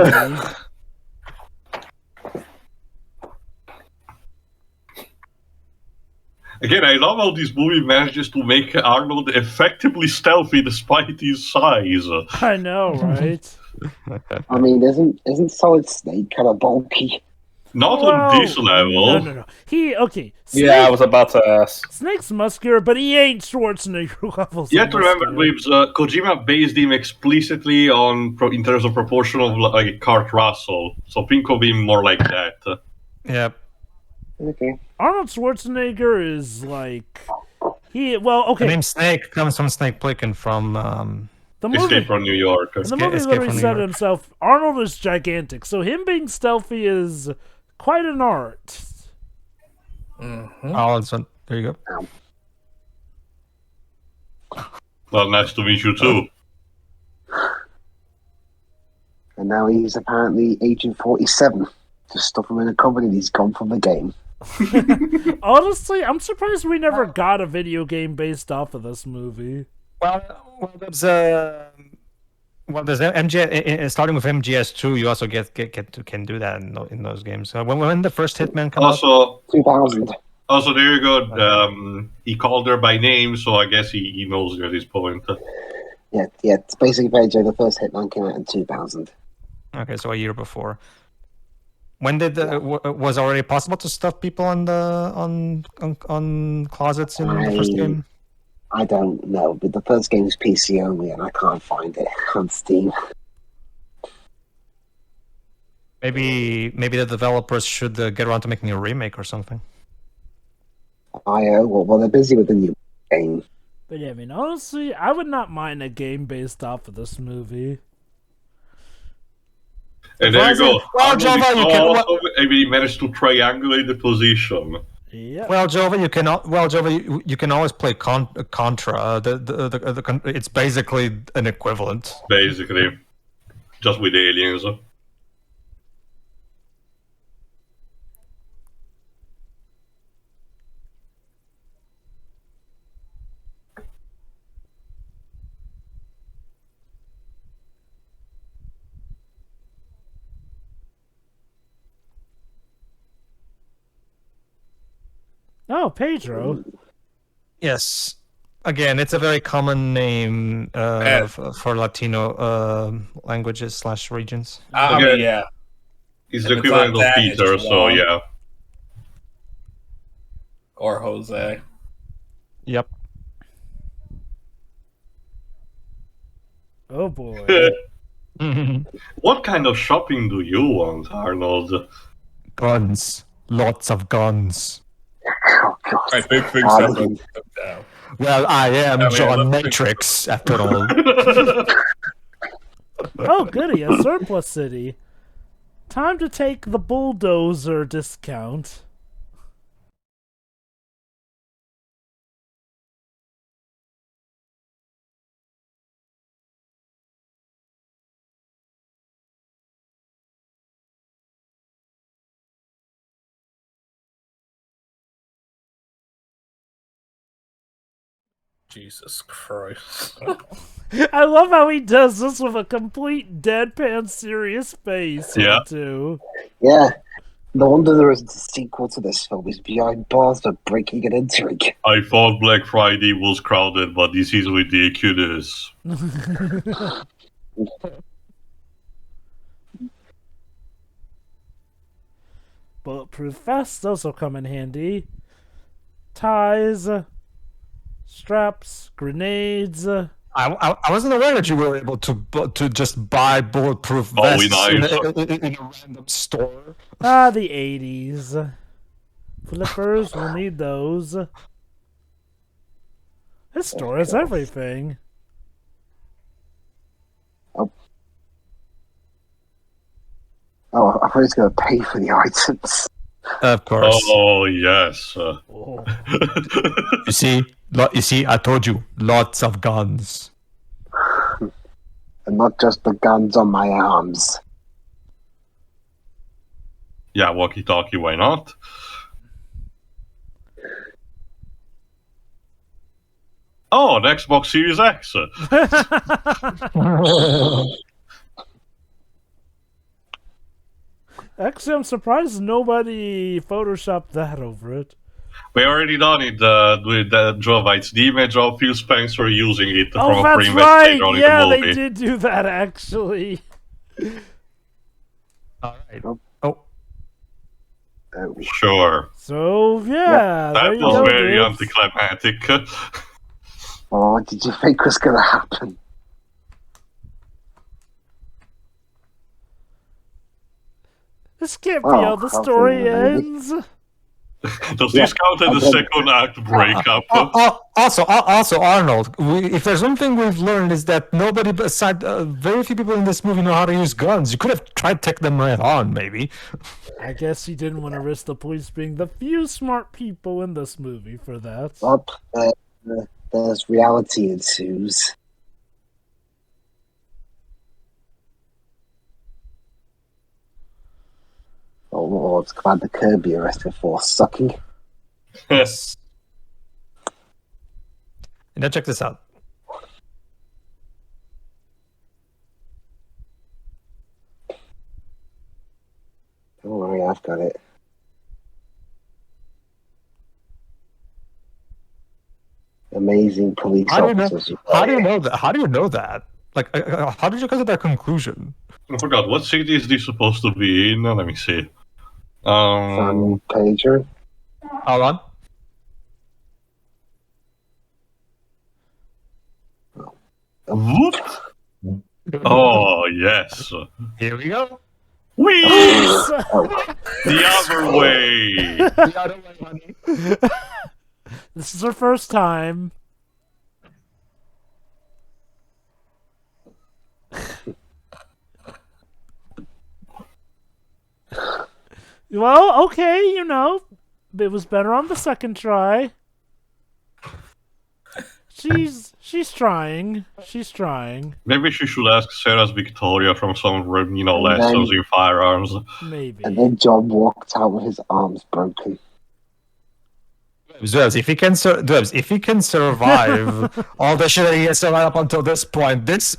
Again, I love how this movie manages to make Arnold effectively stealthy despite his size. I know, right? I mean, isn't Solid Snake kind of bulky? Not Well, on this level. No. Okay. Yeah, I was about to ask. Snake's muscular, but he ain't Schwarzenegger levels. You of have to remember, muscular. with Kojima based him explicitly in terms of proportion of like Kurt Russell. So think of him more like that. Yep. Okay. Arnold Schwarzenegger is like The name Snake comes from Snake Plissken from the movie. Escape from New York. And the movie Escape literally from New said York. himself, Arnold is gigantic, so him being stealthy is quite an art. Oh, so there you go. Well, nice to meet you too. And now he's apparently Agent 47. Just stuff him in a company and he's gone from the game. Honestly, I'm surprised we never got a video game based off of this movie. Well, there's MG starting with MGS2. You also can do that in those games. When the first Hitman come out, Also, 2000. also there you go. He called her by name, so I guess he knows you at this point. Yeah, it's basically PJ. The first Hitman came out in 2000. okay, so a year before. When did was it already possible to stuff people on closets in the first game? I don't know, but the first game is PC only, and I can't find it on Steam. Maybe the developers should get around to making a remake or something. Well, they're busy with the new game. But yeah, I mean, honestly, I would not mind a game based off of this movie. And there you go. Well, Arnold Java, is you can. awesome, and he managed to triangulate the position. Yep. Well, Jova, you can. Well, Jova, you can always play Contra. It's basically an equivalent. Basically, just with aliens. Oh, Pedro. Yes. Again, it's a very common name for Latino languages / regions. I mean, yeah. He's If the it's equivalent not of that, Peter, it's so Juan. yeah. Or Jose. Yep. Oh boy. What kind of shopping do you want, Arnold? Guns. Lots of guns. Oh, God. Alright, big Um, step down. Well, I am mean, John let's- Matrix, after all. Oh, goody, a surplus city. Time to take the bulldozer discount. Jesus Christ. I love how he does this with a complete deadpan serious face. Yeah. Too. Yeah. No wonder there isn't a sequel to this film. He's behind bars for breaking and entering. I thought Black Friday was crowded, but this is ridiculous. Bulletproof vests also come in handy. Ties, straps, grenades. I wasn't aware that you were able to just buy bulletproof Oh, vests nice. in a random store. Ah, the 80s. Flippers, we'll need those. This store has everything. Oh, I thought he was going to pay for the items. Of course. Oh, yes. Oh. You see, I told you, lots of guns. And not just the guns on my arms. Yeah, walkie-talkie, why not? Oh, an Xbox Series X. Actually, I'm surprised nobody photoshopped that over it. We already done it with Jova. It's the image of Phil Spencer using it Oh, from a that's pre-invest right! later on in Yeah, the they movie. did do that, actually. All right. Oh. Oh, Sure. So, yeah, there That you was go, very dudes. anticlimactic. Oh, what did you think was going to happen? This can't be Oh, how the story okay, ends. Does this count as the second act breakup? Also, Arnold. If there's one thing we've learned is that nobody beside very few people in this movie know how to use guns. You could have tried to take them right on, maybe. I guess he didn't want to risk the police being the few smart people in this movie for that. Up, there's reality ensues. Oh, it's Commander Kirby arrested for sucking. Yes. And now check this out. Don't worry, I've got it. Amazing police How do you know? officers. How do you know that? How do you know that? Like, how did you come to that conclusion? I forgot, what city is this supposed to be in? Let me see. From Pager. Hold on. Whoop. Oh, yes. Here we go. Whee! Oh, The other way. The other way, honey. This is our first time. Well, okay, it was better on the second try. She's trying. She's trying. Maybe she should ask Sarah's Victoria from some, And lessons then- in firearms. Maybe. And then John walked out with his arms broken. Dwebs, if he can survive all the shit that he has survived up until this point, this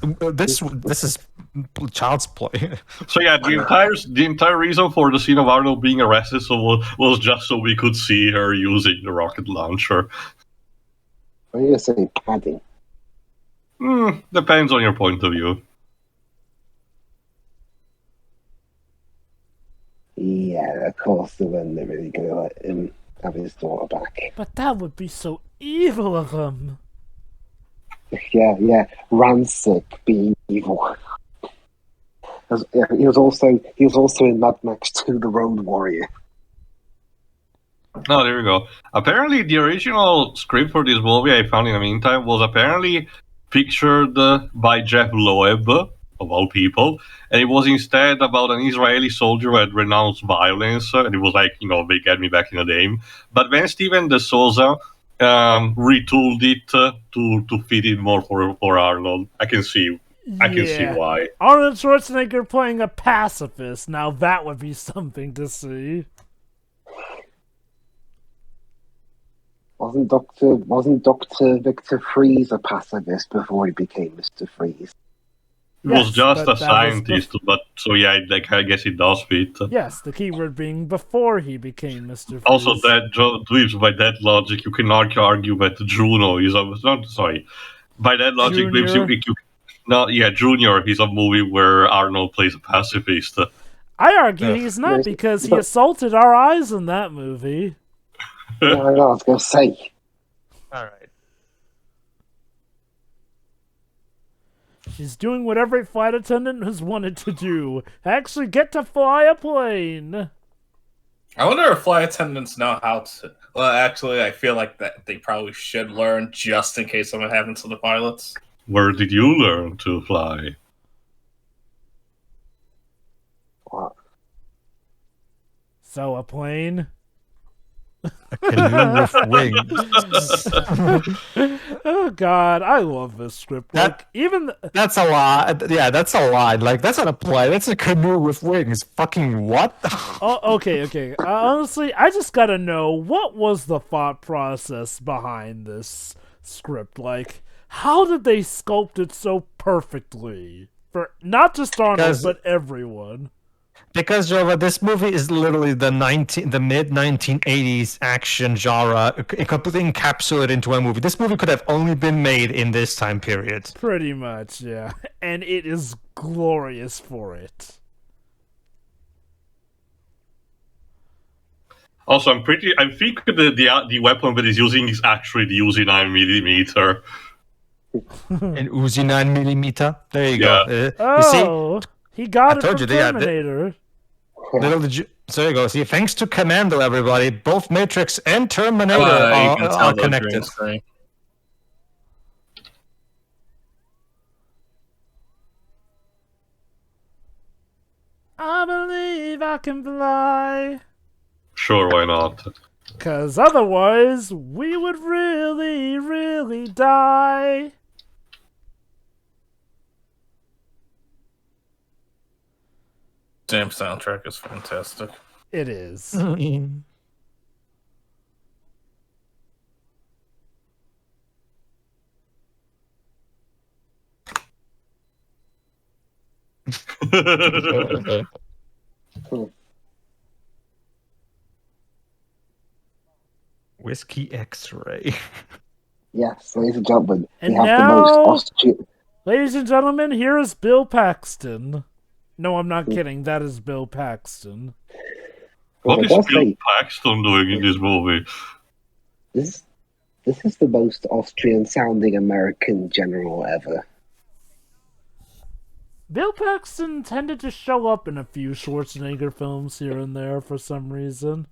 is child's play. So yeah, the entire reason for the scene of Arnold being arrested was just so we could see her using the rocket launcher. I'm going to say padding. Depends on your point of view. Yeah, of course they weren't really going to let him have his daughter back. But that would be so evil of him. Yeah, Rancic being evil. He was also in Mad Max 2: The Road Warrior. Oh, there we go. Apparently, the original script for this movie I found in the meantime was apparently pictured by Jeff Loeb, of all people, and it was instead about an Israeli soldier who had renounced violence, and it was like, they get me back in the game. But then Steven De Souza retooled it to fit it more for Arnold. I can see why. Arnold Schwarzenegger playing a pacifist. Now that would be something to see. Wasn't Dr. Victor Freeze a pacifist before he became Mr. Freeze? He was just but a that scientist, but so yeah, I guess it does fit. Yes, the keyword being before he became Mr. Freeze. Also, Dweebs, by that logic, you can argue that Juno is by that logic, Dweebs, Junior is a movie where Arnold plays a pacifist. I argue he's not, because he assaulted our eyes in that movie. Yeah, I know, I was going to say. All right. She's doing what every flight attendant has wanted to do. Actually get to fly a plane. I wonder if flight attendants know how to... Well, actually, I feel like that they probably should learn just in case something happens to the pilots. Where did you learn to fly? What? So, a plane? A canoe with wings. Oh god, I love this script. That's a lie. Yeah, that's a lie. Like, that's not a play. That's a canoe with wings. Fucking what? Okay. Honestly, I just gotta know, what was the thought process behind this script? Like, how did they sculpt it so perfectly? For not just Arnold, but everyone. Because, Jova, this movie is literally the mid-1980s action genre, completely encapsulated into a movie. This movie could have only been made in this time period. Pretty much, yeah. And it is glorious for it. Also, I think the weapon that he's using is actually the Uzi 9mm. An Uzi 9mm. There you go. You see? He got it told from you, yeah, Terminator. So there you go. See, thanks to Commando, everybody, both Matrix and Terminator are connected. I believe I can fly. Sure, why not? 'Cause otherwise, we would really, really die. Damn, soundtrack is fantastic. It is. Whiskey X-ray. Yes, ladies and gentlemen, And we have now, the most Austrian... ladies and gentlemen, here is Bill Paxton. No, I'm not kidding. That is Bill Paxton. What is Bill Paxton doing in this movie? This is the most Austrian-sounding American general ever. Bill Paxton tended to show up in a few Schwarzenegger films here and there for some reason.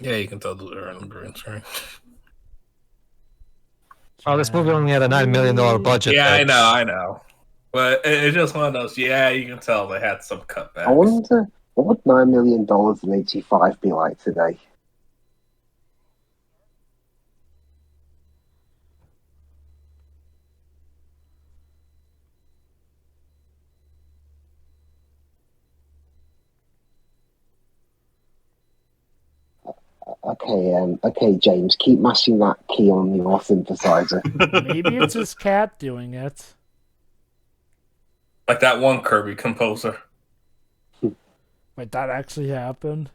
Yeah, you can tell they're in the green screen. Oh, this movie only had a $9 million budget. Yeah, I know. But it's just one of those, yeah, you can tell they had some cutbacks. I wonder, what would $9 million in 85 be like today? Okay, James, keep mashing that key on your synthesizer. Maybe it's his cat doing it. Like that one Kirby composer. Wait, that actually happened?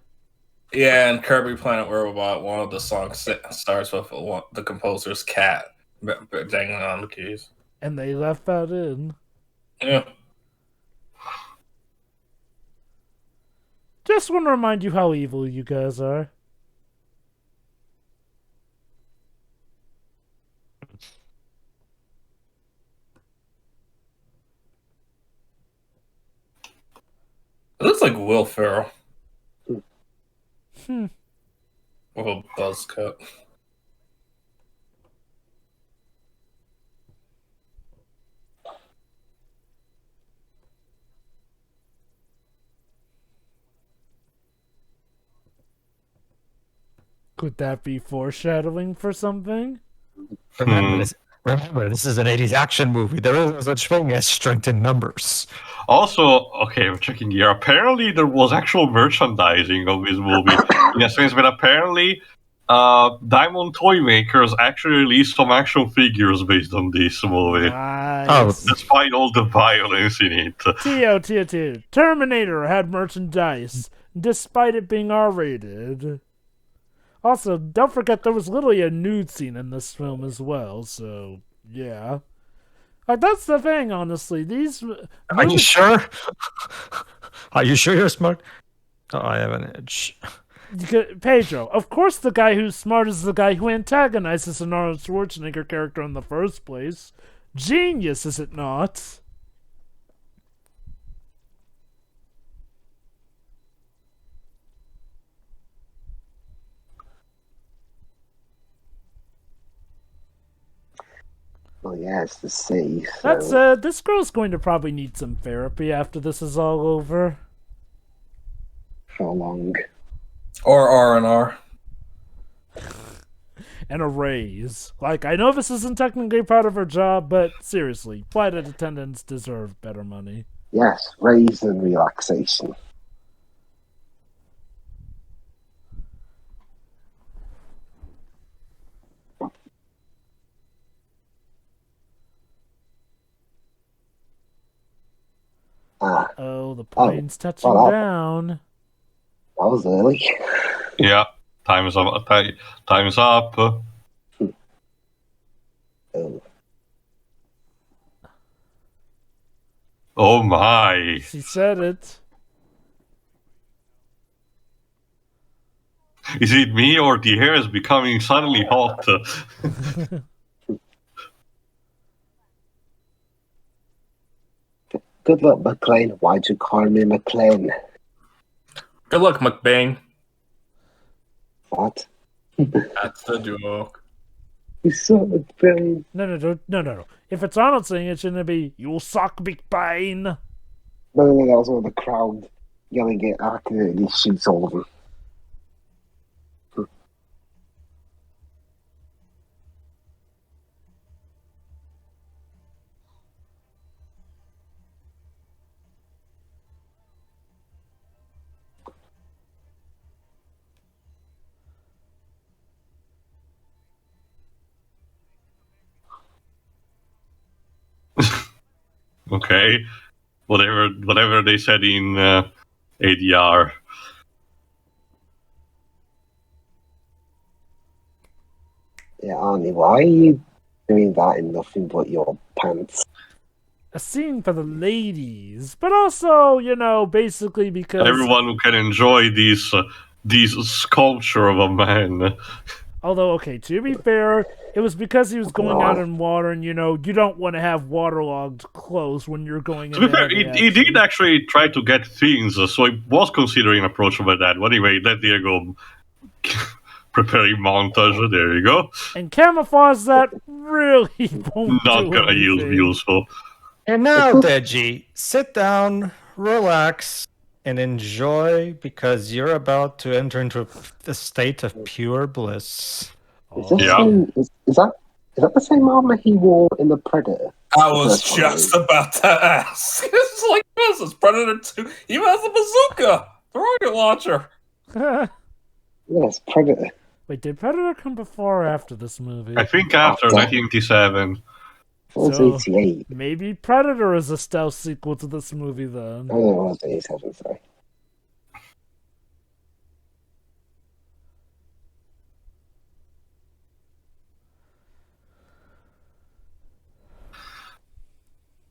Yeah, and Kirby Planet Robot, one of the songs starts with the composer's cat dangling on the keys. And they left that in. Yeah. Just want to remind you how evil you guys are. It looks like Will Ferrell. Hmm. With a buzz cut. Could that be foreshadowing for something? Remember, this is an 80s action movie. There is no such thing as strength in numbers. Also, okay, I'm checking here. Apparently, there was actual merchandising of this movie in a sense, but apparently, Diamond Toy Makers actually released some action figures based on this movie. Nice. Despite all the violence in it. Tio. Terminator had merchandise, despite it being R-rated. Also, don't forget there was literally a nude scene in this film as well, so, yeah. Like, that's the thing, honestly. These... Are you sure? Are you sure you're smart? Oh, I have an edge. Pedro, of course the guy who's smart is the guy who antagonizes an Arnold Schwarzenegger character in the first place. Genius, is it not? Well, yeah, it's the sea. So. That's this girl's going to probably need some therapy after this is all over. How long? Or R&R. And a raise. Like, I know this isn't technically part of her job, but seriously, flight attendants deserve better money. Yes, raise and relaxation. Oh, the plane's touching down. That was early. Yeah, time's up. Time's up. Oh my. She said it. Is it me or the hair is becoming suddenly hot? Good luck, McLean. Why'd you call me McLean? Good luck, McBain. What? That's the joke. You saw McBain. No. If it's Arnold saying it, shouldn't it be, "You suck, Big Bane"? No, that was all the crowd yelling it after and he shoots all of them. Okay, whatever they said in ADR. Yeah, Arnie, why are you doing that in nothing but your pants? A scene for the ladies, but also, basically because Everyone who can enjoy this sculpture of a man. Although, okay, to be fair, it was because he was going out in water, and you don't want to have waterlogged clothes when you're going. To be fair, he did actually try to get things, so he was considering approachable that. But anyway, let there go. Preparing montage. There you go. And camouflage that really won't Not do gonna use anything. useful. And now, Deji, sit down, relax, and enjoy because you're about to enter into a state of pure bliss. Is this Yeah. is that the same armor he wore in the Predator? I was That's fine. just about to ask. It's like this is Predator 2. He has a bazooka, the rocket launcher. Yes, Predator. Wait, did Predator come before or after this movie? I think after After. 1987. It was So- 88. Maybe Predator is a stealth sequel to this movie then. Oh, it was 87, sorry.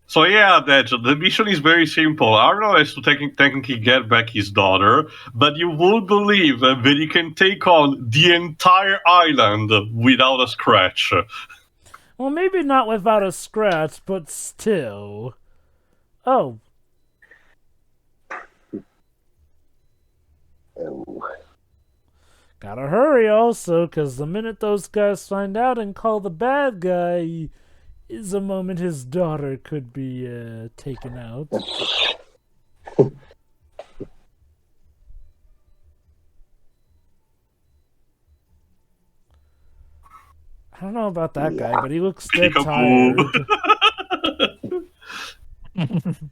So yeah, the mission is very simple. Arnold has to technically get back his daughter, but you won't believe that he can take on the entire island without a scratch. Well, maybe not without a scratch, but still. Oh, Oh. gotta hurry also, because the minute those guys find out and call the bad guy is a moment his daughter could be taken out. I don't know about that guy, but he looks dead tired. Peekaboo.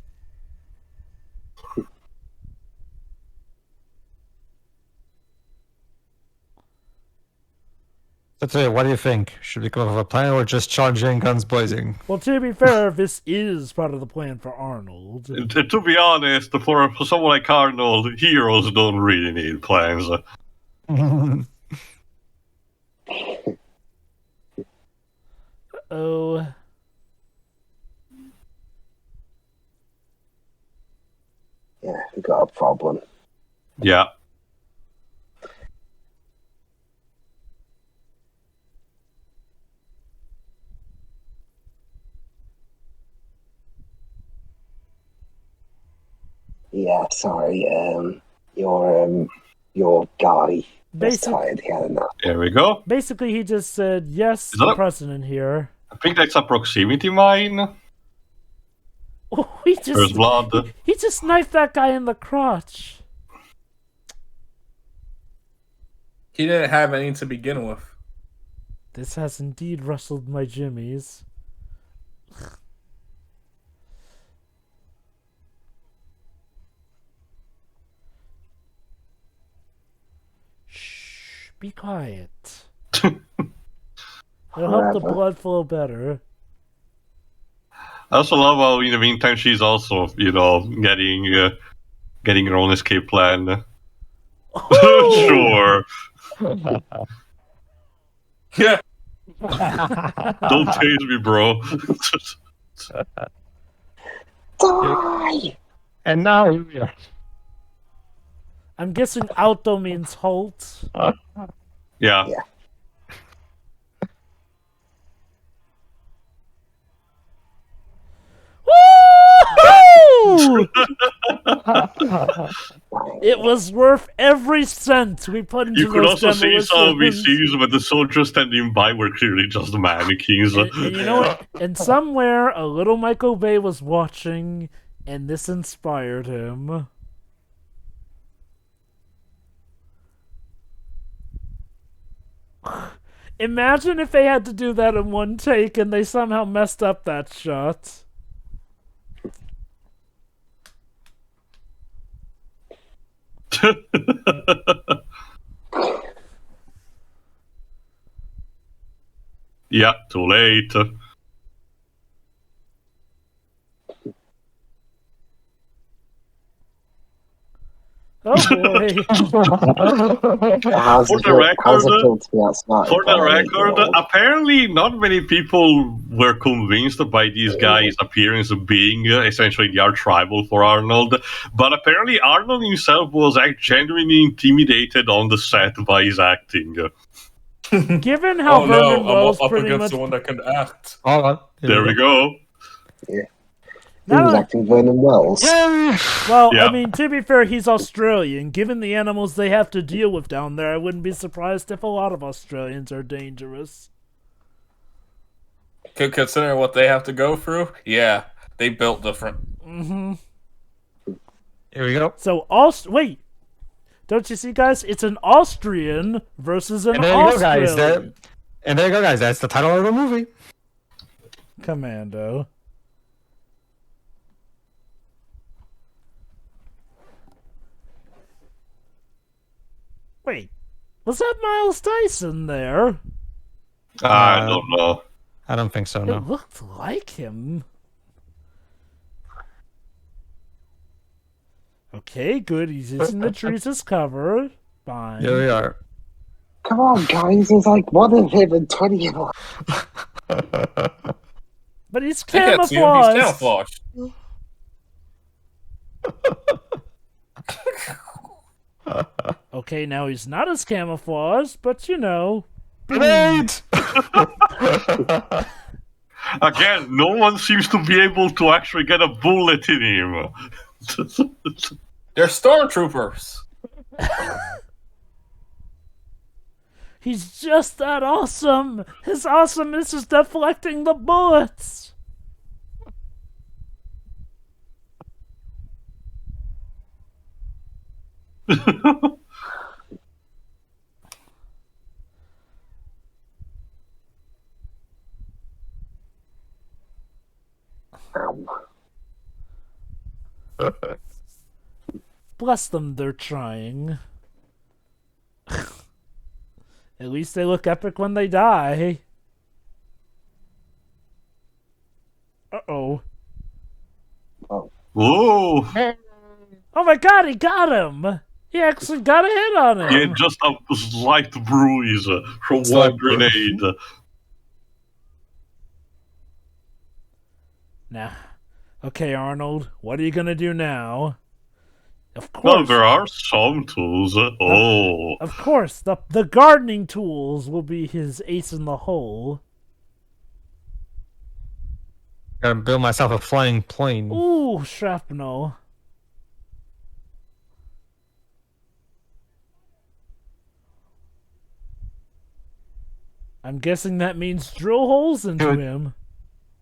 So, what do you think? Should we come up with a plan or just charge in guns blazing? Well, to be fair, this is part of the plan for Arnold. To be honest, for someone like Arnold, heroes don't really need plans. Oh, Yeah, we got a problem. Yeah. Yeah, sorry. Your guy was Basic- tired. He had enough. There we go. basically, he just said, yes, Is the that- president here. I think that's a proximity mine. Oh, he There's just blood. he just knifed that guy in the crotch. He didn't have any to begin with. This has indeed rustled my jimmies. Shh, be quiet. It'll help the Forever. blood flow better. I also love how, in the meantime, she's also, getting her own escape plan. Sure. Yeah. Don't chase me, bro. Die! And now here we are. I'm guessing auto means halt. Yeah. Yeah. Woo! It was worth every cent we put into You could those also see some of these demolitions. scenes where the soldiers standing by were clearly just mannequins. And you know what? And somewhere a little Michael Bay was watching, and this inspired him. Imagine if they had to do that in one take and they somehow messed up that shot. Yeah, too late. Oh boy. How's For it the feel- how's it record, feel to be outsmarted For by the an record, 8-year-old? apparently not many people were convinced by this guy's appearance of being essentially the arch-rival for Arnold, but apparently Arnold himself was genuinely intimidated on the set by his acting. Given how Oh Vernon no, Wells I'm up pretty against much the one that can act. Hold on. There we go. He was acting Vernon Wells. Yeah. Well, Yeah. I mean, to be fair, he's Australian. Given the animals they have to deal with down there, I wouldn't be surprised if a lot of Australians are dangerous. Considering what they have to go through, yeah, they built different. Mm-hmm. Here we go. So, wait. Don't you see, guys? It's an Austrian versus an And there you go, Australian. guys. And there you go, guys. That's the title of the movie. Commando. Wait, was that Miles Dyson there? I don't know. I don't think so, It no. looked like him. Okay, good. He's using the trees as cover. Fine. Here we are. Come on, guys. There's like one of him and 20 of us. But he's I can't see him. He's camouflaged. Okay, now he's not as camouflaged, but you know. Grenade! Again, no one seems to be able to actually get a bullet in him. They're stormtroopers. He's just that awesome. His awesomeness is deflecting the bullets. Bless them, they're trying. At least they look epic when they die. Uh-oh. Oh. Whoa! Oh my god, he got him! He actually got a hit on him! Yeah, just a slight bruise from Slight one grenade. Nah. Okay, Arnold, what are you gonna do now? Of course. Well, there are some tools. Oh. Of course, the gardening tools will be his ace in the hole. Gotta build myself a flying plane. Ooh, shrapnel. I'm guessing that means drill holes into Good. him.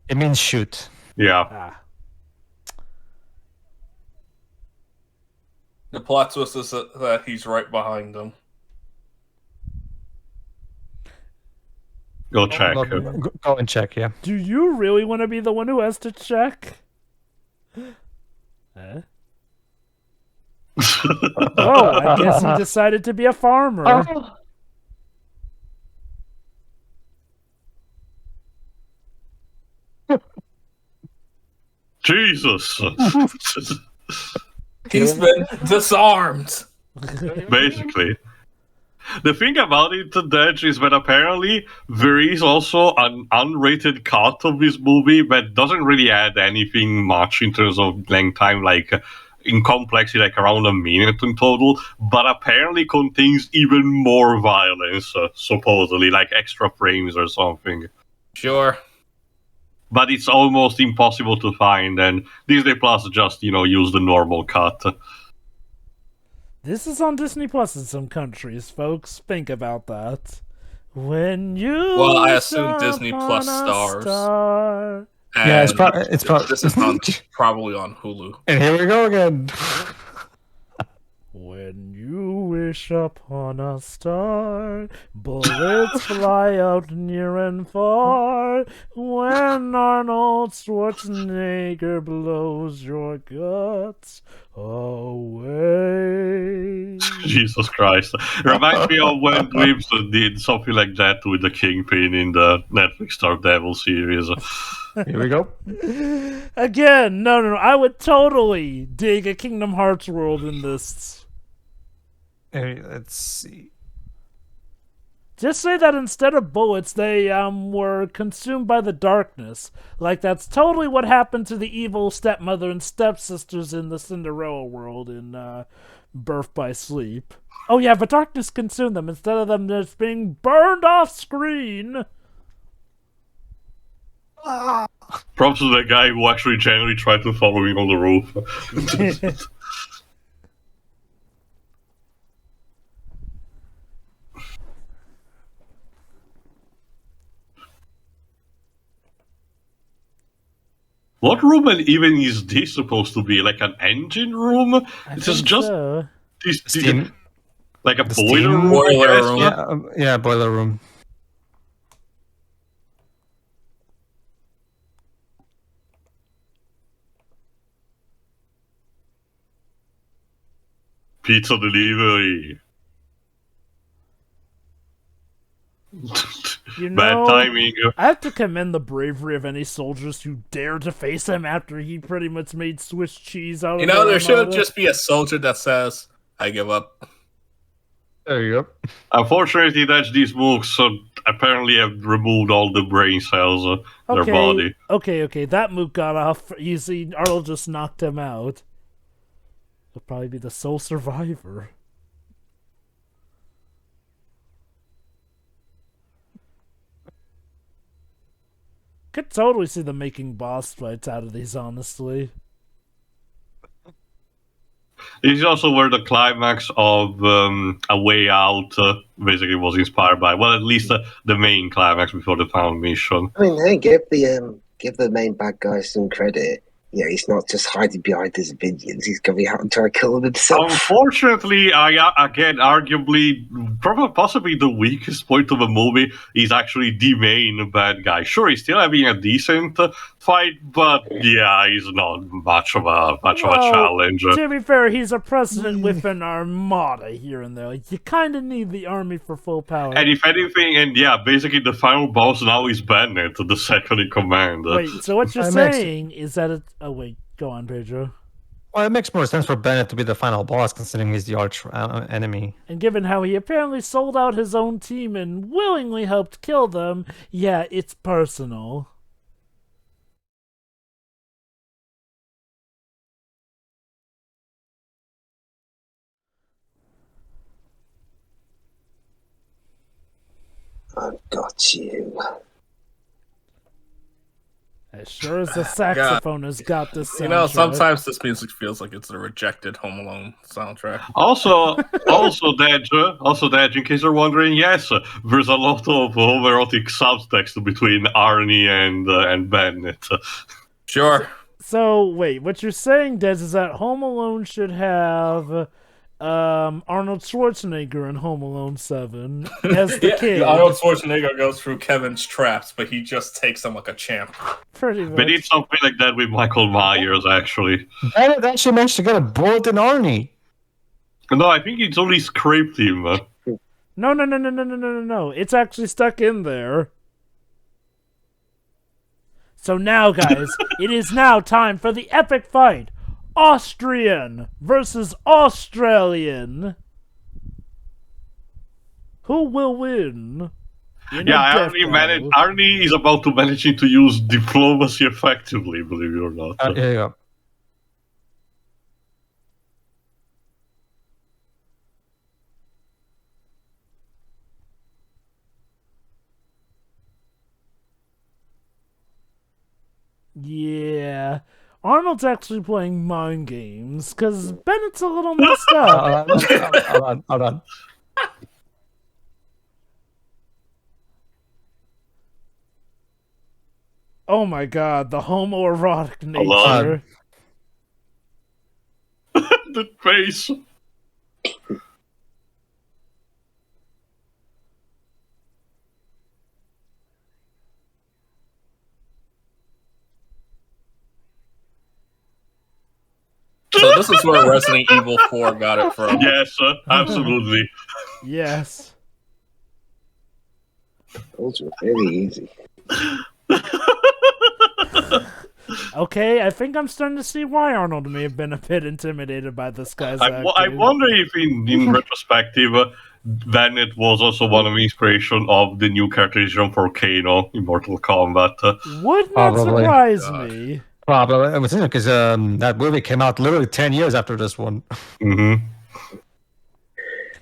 It means shoot. Yeah. Ah. The plot twist is that he's right behind them. Go check. Go and check, yeah. Do you really want to be the one who has to check? Huh? Oh, I guess he decided to be a farmer. Jesus. He's been disarmed. Basically. The thing about it, Dej, is that apparently there is also an unrated cut of this movie that doesn't really add anything much in terms of length time, like in complexity, like around a minute in total, but apparently contains even more violence, supposedly, like extra frames or something. Sure. But it's almost impossible to find, and Disney Plus just, use the normal cut. This is on Disney Plus in some countries, folks. Think about that. When you Well, I assume wish Disney upon Plus a stars. star. Yeah, it's And probably this is probably on Hulu. And here we go again. When you wish upon a star, bullets fly out near and far. When Arnold Schwarzenegger blows your guts away. Jesus Christ. It reminds me of when Grimson did something like that with the Kingpin in the Netflix Daredevil series. Here we go. Again, no. I would totally dig a Kingdom Hearts world in this. Hey, let's see. Just say that instead of bullets, they were consumed by the darkness. Like, that's totally what happened to the evil stepmother and stepsisters in the Cinderella world in Birth by Sleep. Oh yeah, but darkness consumed them instead of them just being burned off screen. Props to the guy who actually genuinely tried to follow me on the roof. What room even is this supposed to be? Like an engine room? It's just so. Steam. like a The boiler steam room. boiler I guess? room. Yeah, boiler room. Pizza delivery. You Bad know, timing. I have to commend the bravery of any soldiers who dare to face him after he pretty much made Swiss cheese out of You know, there should Armada. just be a soldier that says, "I give up." There you go. Unfortunately, that's these mooks apparently have removed all the brain cells of their body. Okay, that mook got off. You see, Arnold just knocked him out. He'll probably be the sole survivor. Could totally see them making boss fights out of these, honestly. This is also where the climax of A Way Out basically was inspired by. Well, at least the main climax before the final mission. I mean, hey, give the main bad guy some credit. Yeah, he's not just hiding behind his opinions. He's going out and trying to kill him himself. Unfortunately, again, arguably, probably possibly the weakest point of the movie is actually the main bad guy. Sure, he's still having a decent fight, but yeah, he's not much of a challenge. To be fair, he's a president with an armada here and there. You kind of need the army for full power. And if anything, and yeah, basically the final boss now is Bennett, the second in command. Wait, so what you're saying is that it... Oh, wait, go on, Pedro. Well, it makes more sense for Bennett to be the final boss, considering he's the arch enemy. And given how he apparently sold out his own team and willingly helped kill them, yeah, it's personal. I've got you. As sure as the saxophone has got this soundtrack. You know, sometimes this music feels like it's a rejected Home Alone soundtrack. Also, Dej, in case you're wondering, yes, there's a lot of homoerotic subtext between Arnie and Bennett. Sure. So, wait, what you're saying, Des, is that Home Alone should have Arnold Schwarzenegger in Home Alone 7 as the kid. Arnold Schwarzenegger goes through Kevin's traps, but he just takes them like a champ. Pretty much. We need something like that with Michael Myers, actually. Bennett actually managed to get a bullet in Arnie. No, I think it's only scraped him. No. It's actually stuck in there. So now, guys, it is now time for the epic fight. Austrian versus Australian. Who will win? Yeah, Arnie is about to manage to use diplomacy effectively, believe it or not. Here you go. Yeah. Arnold's actually playing mind games, because Bennett's a little messed up. Hold on. Oh my god, the homoerotic nature. The face. So this is where Resident Evil 4 got it from. Yes, absolutely. Yes. Those were very easy. Okay, I think I'm starting to see why Arnold may have been a bit intimidated by this guy's I wonder if, in retrospective, Bennett was also one of the inspiration of the new character design for Kano in Mortal Kombat. Would not surprise me. Probably. It was interesting because that movie came out literally 10 years after this one. Mm-hmm.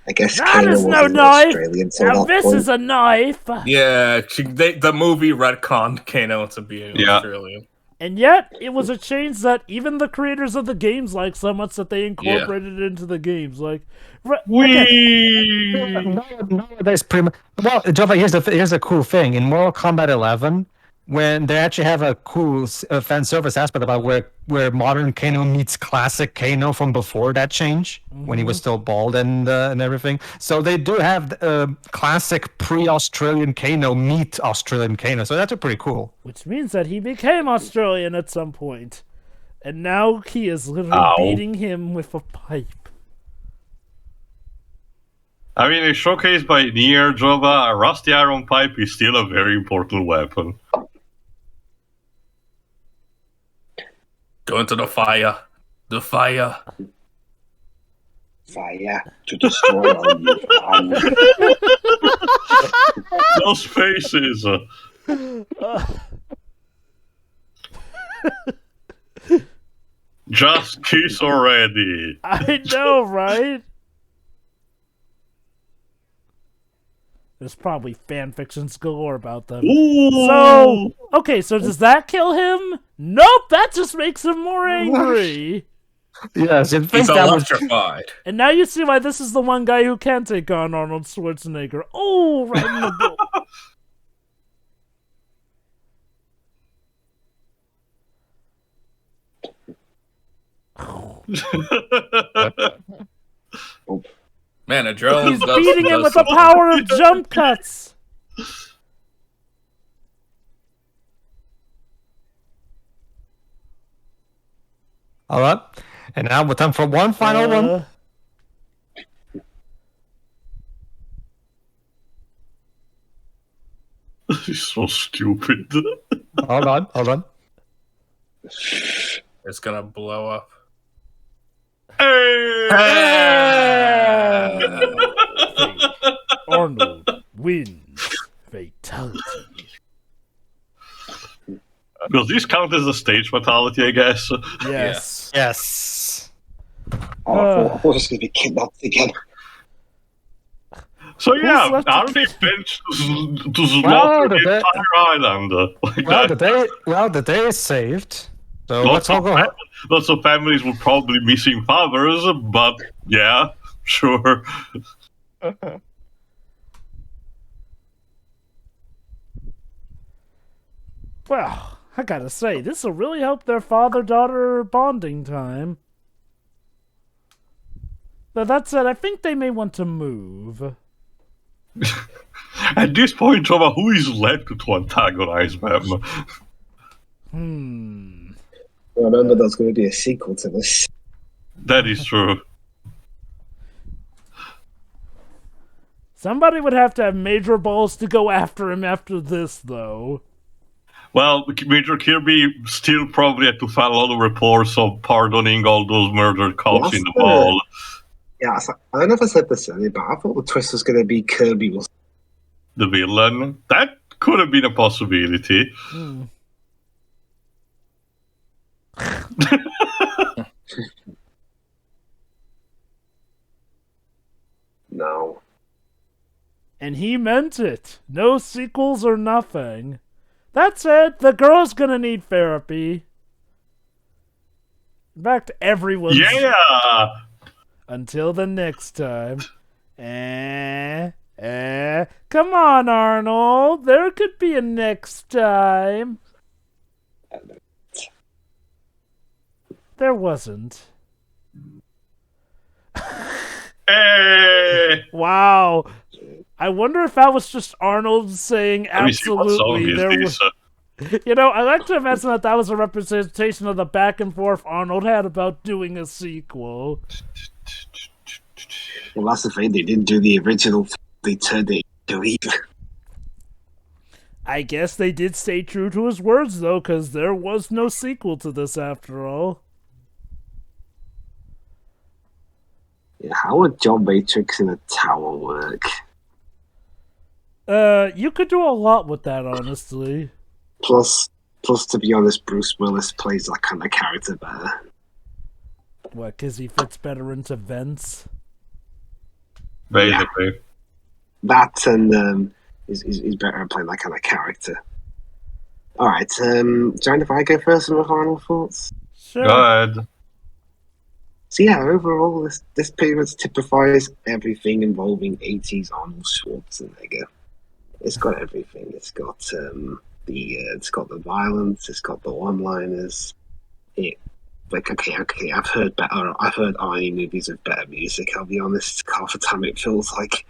I guess That Kano is was no an knife. Australian, so Now that this point. is a knife. Yeah, the movie retconned Kano to be Australian. And yet, it was a change that even the creators of the games liked so much that they incorporated it into the games. Like, Nowadays, well, Java. Here's a cool thing in Mortal Kombat 11, when they actually have a cool fan service aspect about where modern Kano meets classic Kano from before that change, when he was still bald and everything. So they do have classic pre-Australian Kano meet Australian Kano. So that's pretty cool. which means that he became Australian at some point. And now he is literally beating him with a pipe. I mean, it's showcased by Nier, Jova. A rusty iron pipe is still a very important weapon. Go into the fire. The fire. Fire to destroy all you. Those faces. Just kiss already. I know, right? There's probably fan fictions galore about them. Ooh. So, okay, so does that kill him? Nope, that just makes him more angry. Yes, in He's fact, that was electrified. And now you see why this is the one guy who can take on Arnold Schwarzenegger. Oh, right in the bill. Man, adrenaline He's beating him with the power of jump cuts. all right. And now we're time for one final one. He's so stupid. Hold on. It's gonna blow up. Hey! Arnold wins. Fatality. Does this count as a stage fatality, I guess? Yes. Yes. Oh, I thought it was going to be kidnapped again. So yeah, left are to they kiss- bent to slaughter the the entire island? Like The day is saved. So let's lots, all of go home. lots of families will probably be missing fathers, but yeah, sure. Well, I gotta say, this will really help their father-daughter bonding time. But that said, I think they may want to move. At this point, Jova, who is left to antagonize them? Remember, there's going to be a sequel to this. That is true. Somebody would have to have major balls to go after him after this, though. Well, Major Kirby still probably had to file a lot of reports of pardoning all those murdered cops in the ball. Yeah, I don't know if I said this earlier, but I thought the twist was going to be Kirby was The villain. That could have been a possibility. no. And he meant it. No sequels or nothing. That said, the girl's gonna need therapy. In fact, everyone's... Yeah! Until the next time. Come on, Arnold. There could be a next time. There wasn't. Hey! Wow. I wonder if that was just Arnold saying Let me see what song absolutely. is There this. was, you know, I like to imagine that was a representation of the back and forth Arnold had about doing a sequel. Well, that's the thing. They didn't do the original. They turned it into even. I guess they did stay true to his words, though, because there was no sequel to this after all. Yeah, how would John Matrix in a tower work? You could do a lot with that, honestly. Plus, to be honest, Bruce Willis plays that kind of character better. What, because he fits better into vents? All right. Do you mind if I go first with my final thoughts? Sure. Go ahead. So yeah, overall, this pretty much typifies everything involving 80s Arnold Schwarzenegger. It's got everything. It's got it's got the violence. It's got the one-liners. Okay. I've heard Arnie movies with better music. I'll be honest. Half the time, it feels like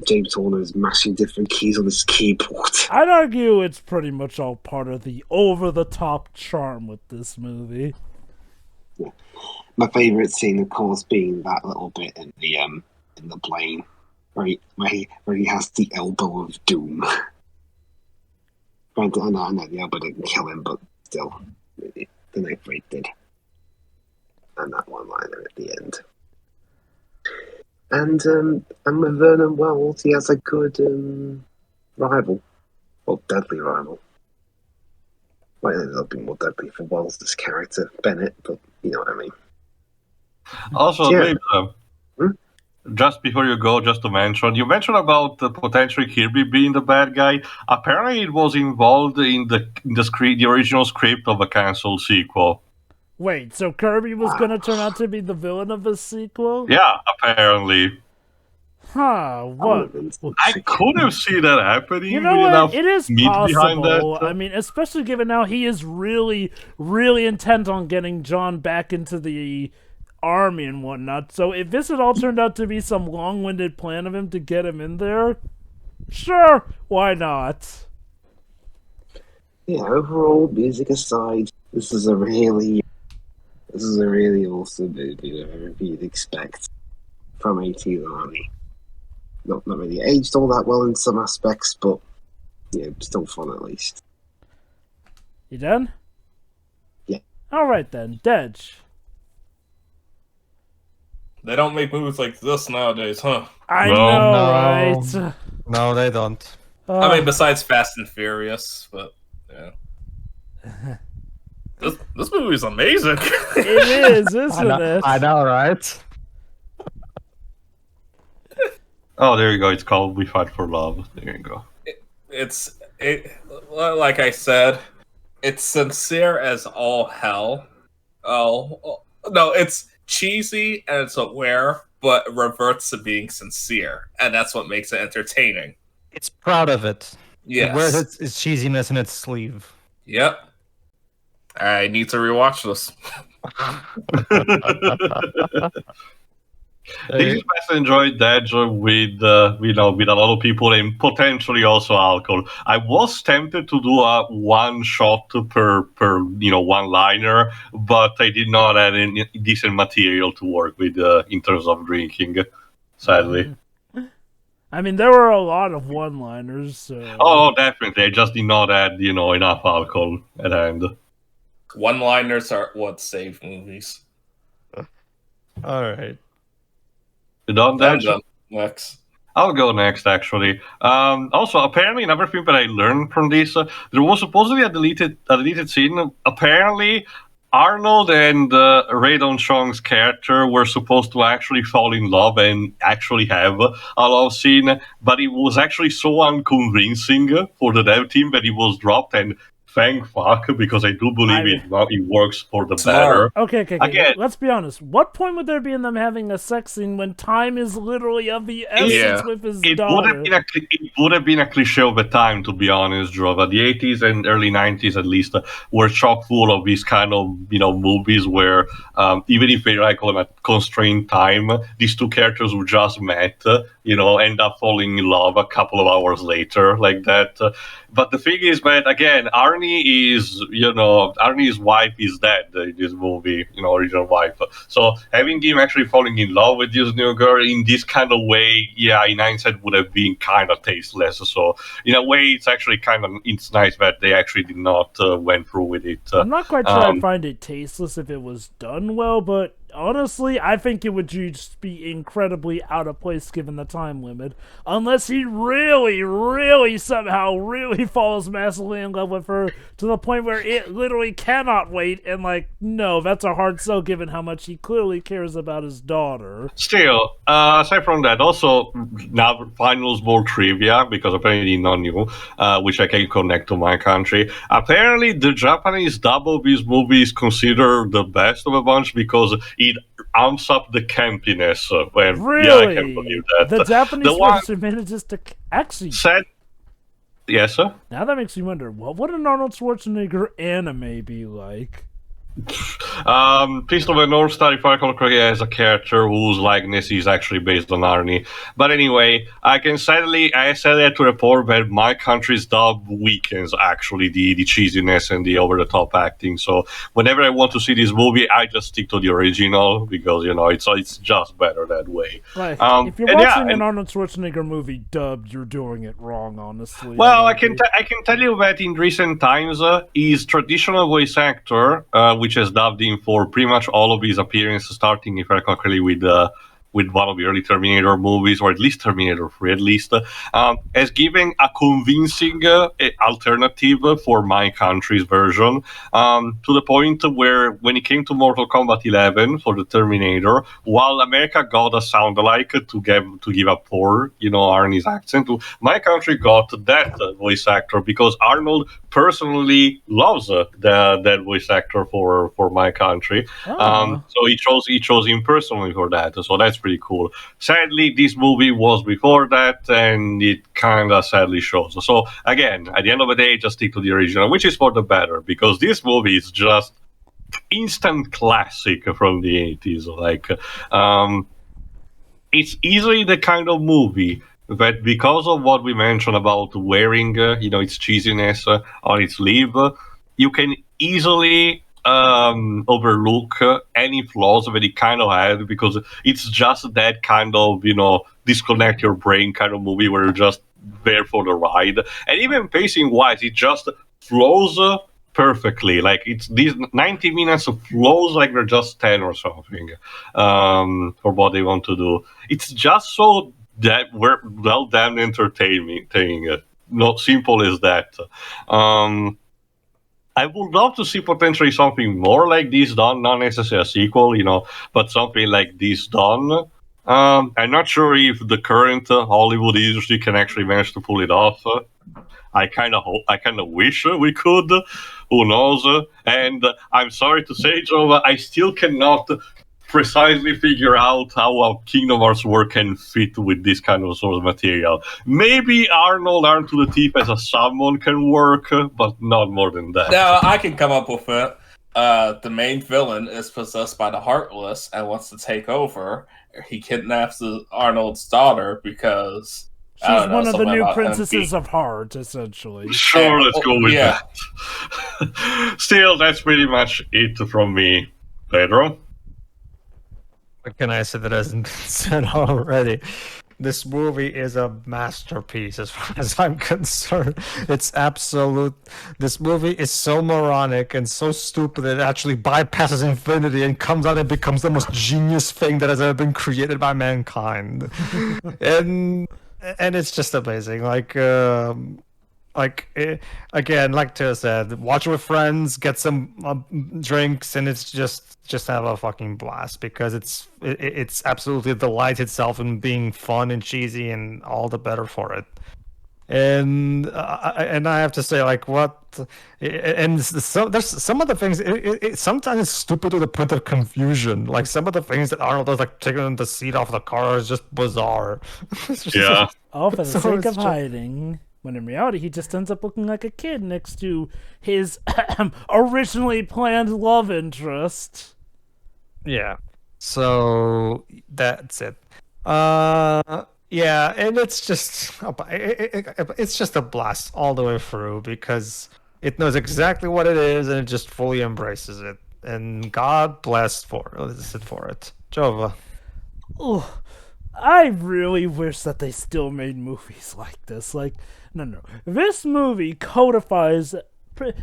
James Horner is mashing different keys on his keyboard. I'd argue it's pretty much all part of the over-the-top charm with this movie. Yeah. My favourite scene, of course, being that little bit in the plane where he has the elbow of doom. I know the elbow didn't kill him, but still, the knife rate did. And that one-liner at the end. And with Vernon Wells, he has a good rival. Well, deadly rival. Might end up being more deadly for Wells' this character, Bennett, but you know what I mean. Also, Yeah. Dave, just before you go, just to mention, you mentioned about potentially Kirby being the bad guy. Apparently, it was involved in the original script of a cancelled sequel. Wait, so Kirby was gonna turn out to be the villain of the sequel? Yeah, apparently. Huh, what? I could have seen that happening. You know with what? enough It is meat behind possible. that. I mean, especially given how he is really, really intent on getting John back into the army and whatnot. So if this had all turned out to be some long-winded plan of him to get him in there, sure, why not? Yeah, overall, music aside, this is a really awesome movie with everything you'd expect from 80s Army. Not really aged all that well in some aspects, but still fun at least. You done? Yeah. Alright then, Dej. They don't make movies like this nowadays, huh? I No. know, No. right? No, they don't. I mean, besides Fast and Furious, but yeah. This movie is amazing. it is, isn't it? I know, right? Oh, there you go. It's called We Fight for Love. There you go. Like I said, it's sincere as all hell. Oh no, it's cheesy and it's aware, but reverts to being sincere, and that's what makes it entertaining. It's proud of it. Yes. It wears its cheesiness in its sleeve. Yep. I need to rewatch this. This is best enjoyed Dej with with a lot of people and potentially also alcohol. I was tempted to do a one shot per one liner, but I did not have any decent material to work with in terms of drinking, sadly. I mean, there were a lot of one-liners, so... Oh, definitely. I just did not add enough alcohol at hand. One-liners are what save movies. All right. You done, I'm Dej? done. Next. I'll go next, actually. Also, apparently, another thing that I learned from this, there was supposedly a deleted scene. Apparently, Arnold and Radon Chong's character were supposed to actually fall in love and actually have a love scene, but it was actually so unconvincing for the dev team that it was dropped, and thank fuck, because I do believe it works for the better. Okay. Again, Let's be honest. What point would there be in them having a sex scene when time is literally of the essence with his daughter? It would have been a cliche of the time, to be honest, Drova. The 80s and early 90s, at least, were chock full of these kind of movies where even if they like on a constrained time, these two characters who just met, end up falling in love a couple of hours later, like that. But the thing is, man, again, Arnie's wife is dead in this movie, original wife. So having him actually falling in love with this new girl in this kind of way, yeah, in hindsight would have been kind of tasteless. So in a way, it's nice that they actually did not went through with it. I'm not quite sure I'd find it tasteless if it was done well, but honestly, I think it would just be incredibly out of place given the time limit. Unless he really somehow really falls massively in love with her to the point where it literally cannot wait. And, like, no, that's a hard sell given how much he clearly cares about his daughter. Still, aside from that, also now finals more trivia because apparently not new, which I can connect to my country. Apparently, the Japanese dub of this movie is considered the best of a bunch because it amps up the campiness. Really? Yeah, I can believe that. The Japanese The one version manages to actually. said, yes, sir. Now that makes me wonder, what would an Arnold Schwarzenegger anime be like? Fist of the North Star, if I recall correctly, has a character whose likeness is actually based on Arnie. But anyway, I sadly have to report that my country's dub weakens actually the cheesiness and the over-the-top acting. So whenever I want to see this movie, I just stick to the original because it's just better that way. Like, if you're watching an Arnold Schwarzenegger movie dubbed, you're doing it wrong, honestly. Well, I can tell you that in recent times, his traditional voice actor, which has dubbed him for pretty much all of his appearances, starting, if I recall correctly, with one of the early Terminator movies, or at least Terminator 3, has given a convincing alternative for my country's version, to the point where when it came to Mortal Kombat 11 for the Terminator, while America got a sound-alike to give up for, Arnie's accent, my country got that voice actor because Arnold personally loves that voice actor for my country. So he chose him personally for that. So that's pretty cool. Sadly, this movie was before that, and it kind of sadly shows. So again, at the end of the day, just stick to the original, which is for the better, because this movie is just instant classic from the 80s. Like, it's easily the kind of movie that, because of what we mentioned about wearing, its cheesiness on its sleeve, you can easily overlook any flaws that it kind of had, because it's just that kind of, disconnect your brain kind of movie where you're just there for the ride. And even pacing wise, it just flows perfectly. Like, it's these 90 minutes flows like they're just 10 or something, for what they want to do. It's just so that we're well damn entertaining. Not simple as that. I would love to see potentially something more like this done, not necessarily a sequel, but something like this done. I'm not sure if the current Hollywood industry can actually manage to pull it off. I kind of wish we could. Who knows? And I'm sorry to say, Joe, I still cannot precisely figure out how a Kingdom Hearts work can fit with this kind of source material. Maybe Arnold Arm to the Teeth as a summon can work, but not more than that. No, I can come up with it. The main villain is possessed by the Heartless and wants to take over. He kidnaps Arnold's daughter because she's one of the new princesses of heart, essentially. Sure, let's go with that. Still, that's pretty much it from me. Pedro? What can I say that hasn't been said already? This movie is a masterpiece as far as I'm concerned. It's absolute. This movie is so moronic and so stupid that it actually bypasses infinity and comes out and becomes the most genius thing that has ever been created by mankind. and it's just amazing. Again, like Tara said, watch it with friends, get some drinks, and it's just have a fucking blast, because it's absolutely delights itself in being fun and cheesy, and all the better for it. And I have to say, there's some of the things. It sometimes it's stupid to the point of confusion. Like, some of the things that Arnold does, like taking the seat off the car, is just bizarre. Yeah. All for the sake of hiding. When in reality, he just ends up looking like a kid next to his originally planned love interest. Yeah. So that's it. Yeah, and it's just a blast all the way through, because it knows exactly what it is and it just fully embraces it. And God bless for it. Jova. Oh, I really wish that they still made movies like this. Like, no. This movie codifies.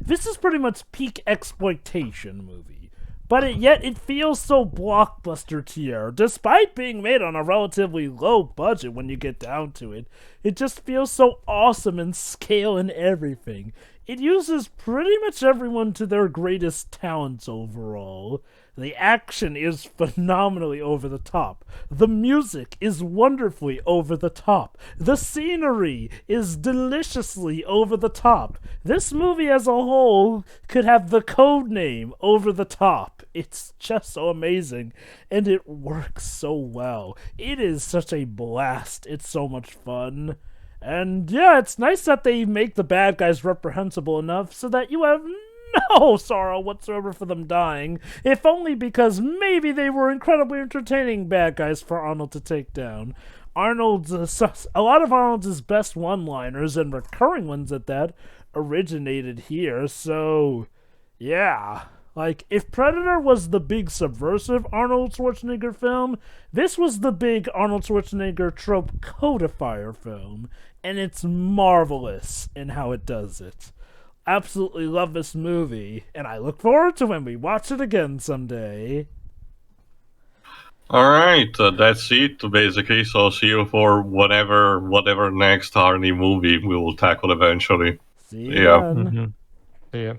This is pretty much peak exploitation movie. but yet it feels so blockbuster tier. Despite being made on a relatively low budget when you get down to it, it just feels so awesome in scale and everything. It uses pretty much everyone to their greatest talents overall. The action is phenomenally over the top. The music is wonderfully over the top. The scenery is deliciously over the top. This movie as a whole could have the code name over the top. It's just so amazing, and it works so well. It is such a blast. It's so much fun. And yeah, it's nice that they make the bad guys reprehensible enough so that you have no sorrow whatsoever for them dying, if only because maybe they were incredibly entertaining bad guys for Arnold to take down. A lot of Arnold's best one-liners, and recurring ones at that, originated here, so yeah. Like, if Predator was the big subversive Arnold Schwarzenegger film, this was the big Arnold Schwarzenegger trope codifier film, and it's marvelous in how it does it. Absolutely love this movie, and I look forward to when we watch it again someday. Alright, that's it basically, so see you for whatever next Arnie movie we will tackle eventually. See you Yeah. then. Mm-hmm. Yeah.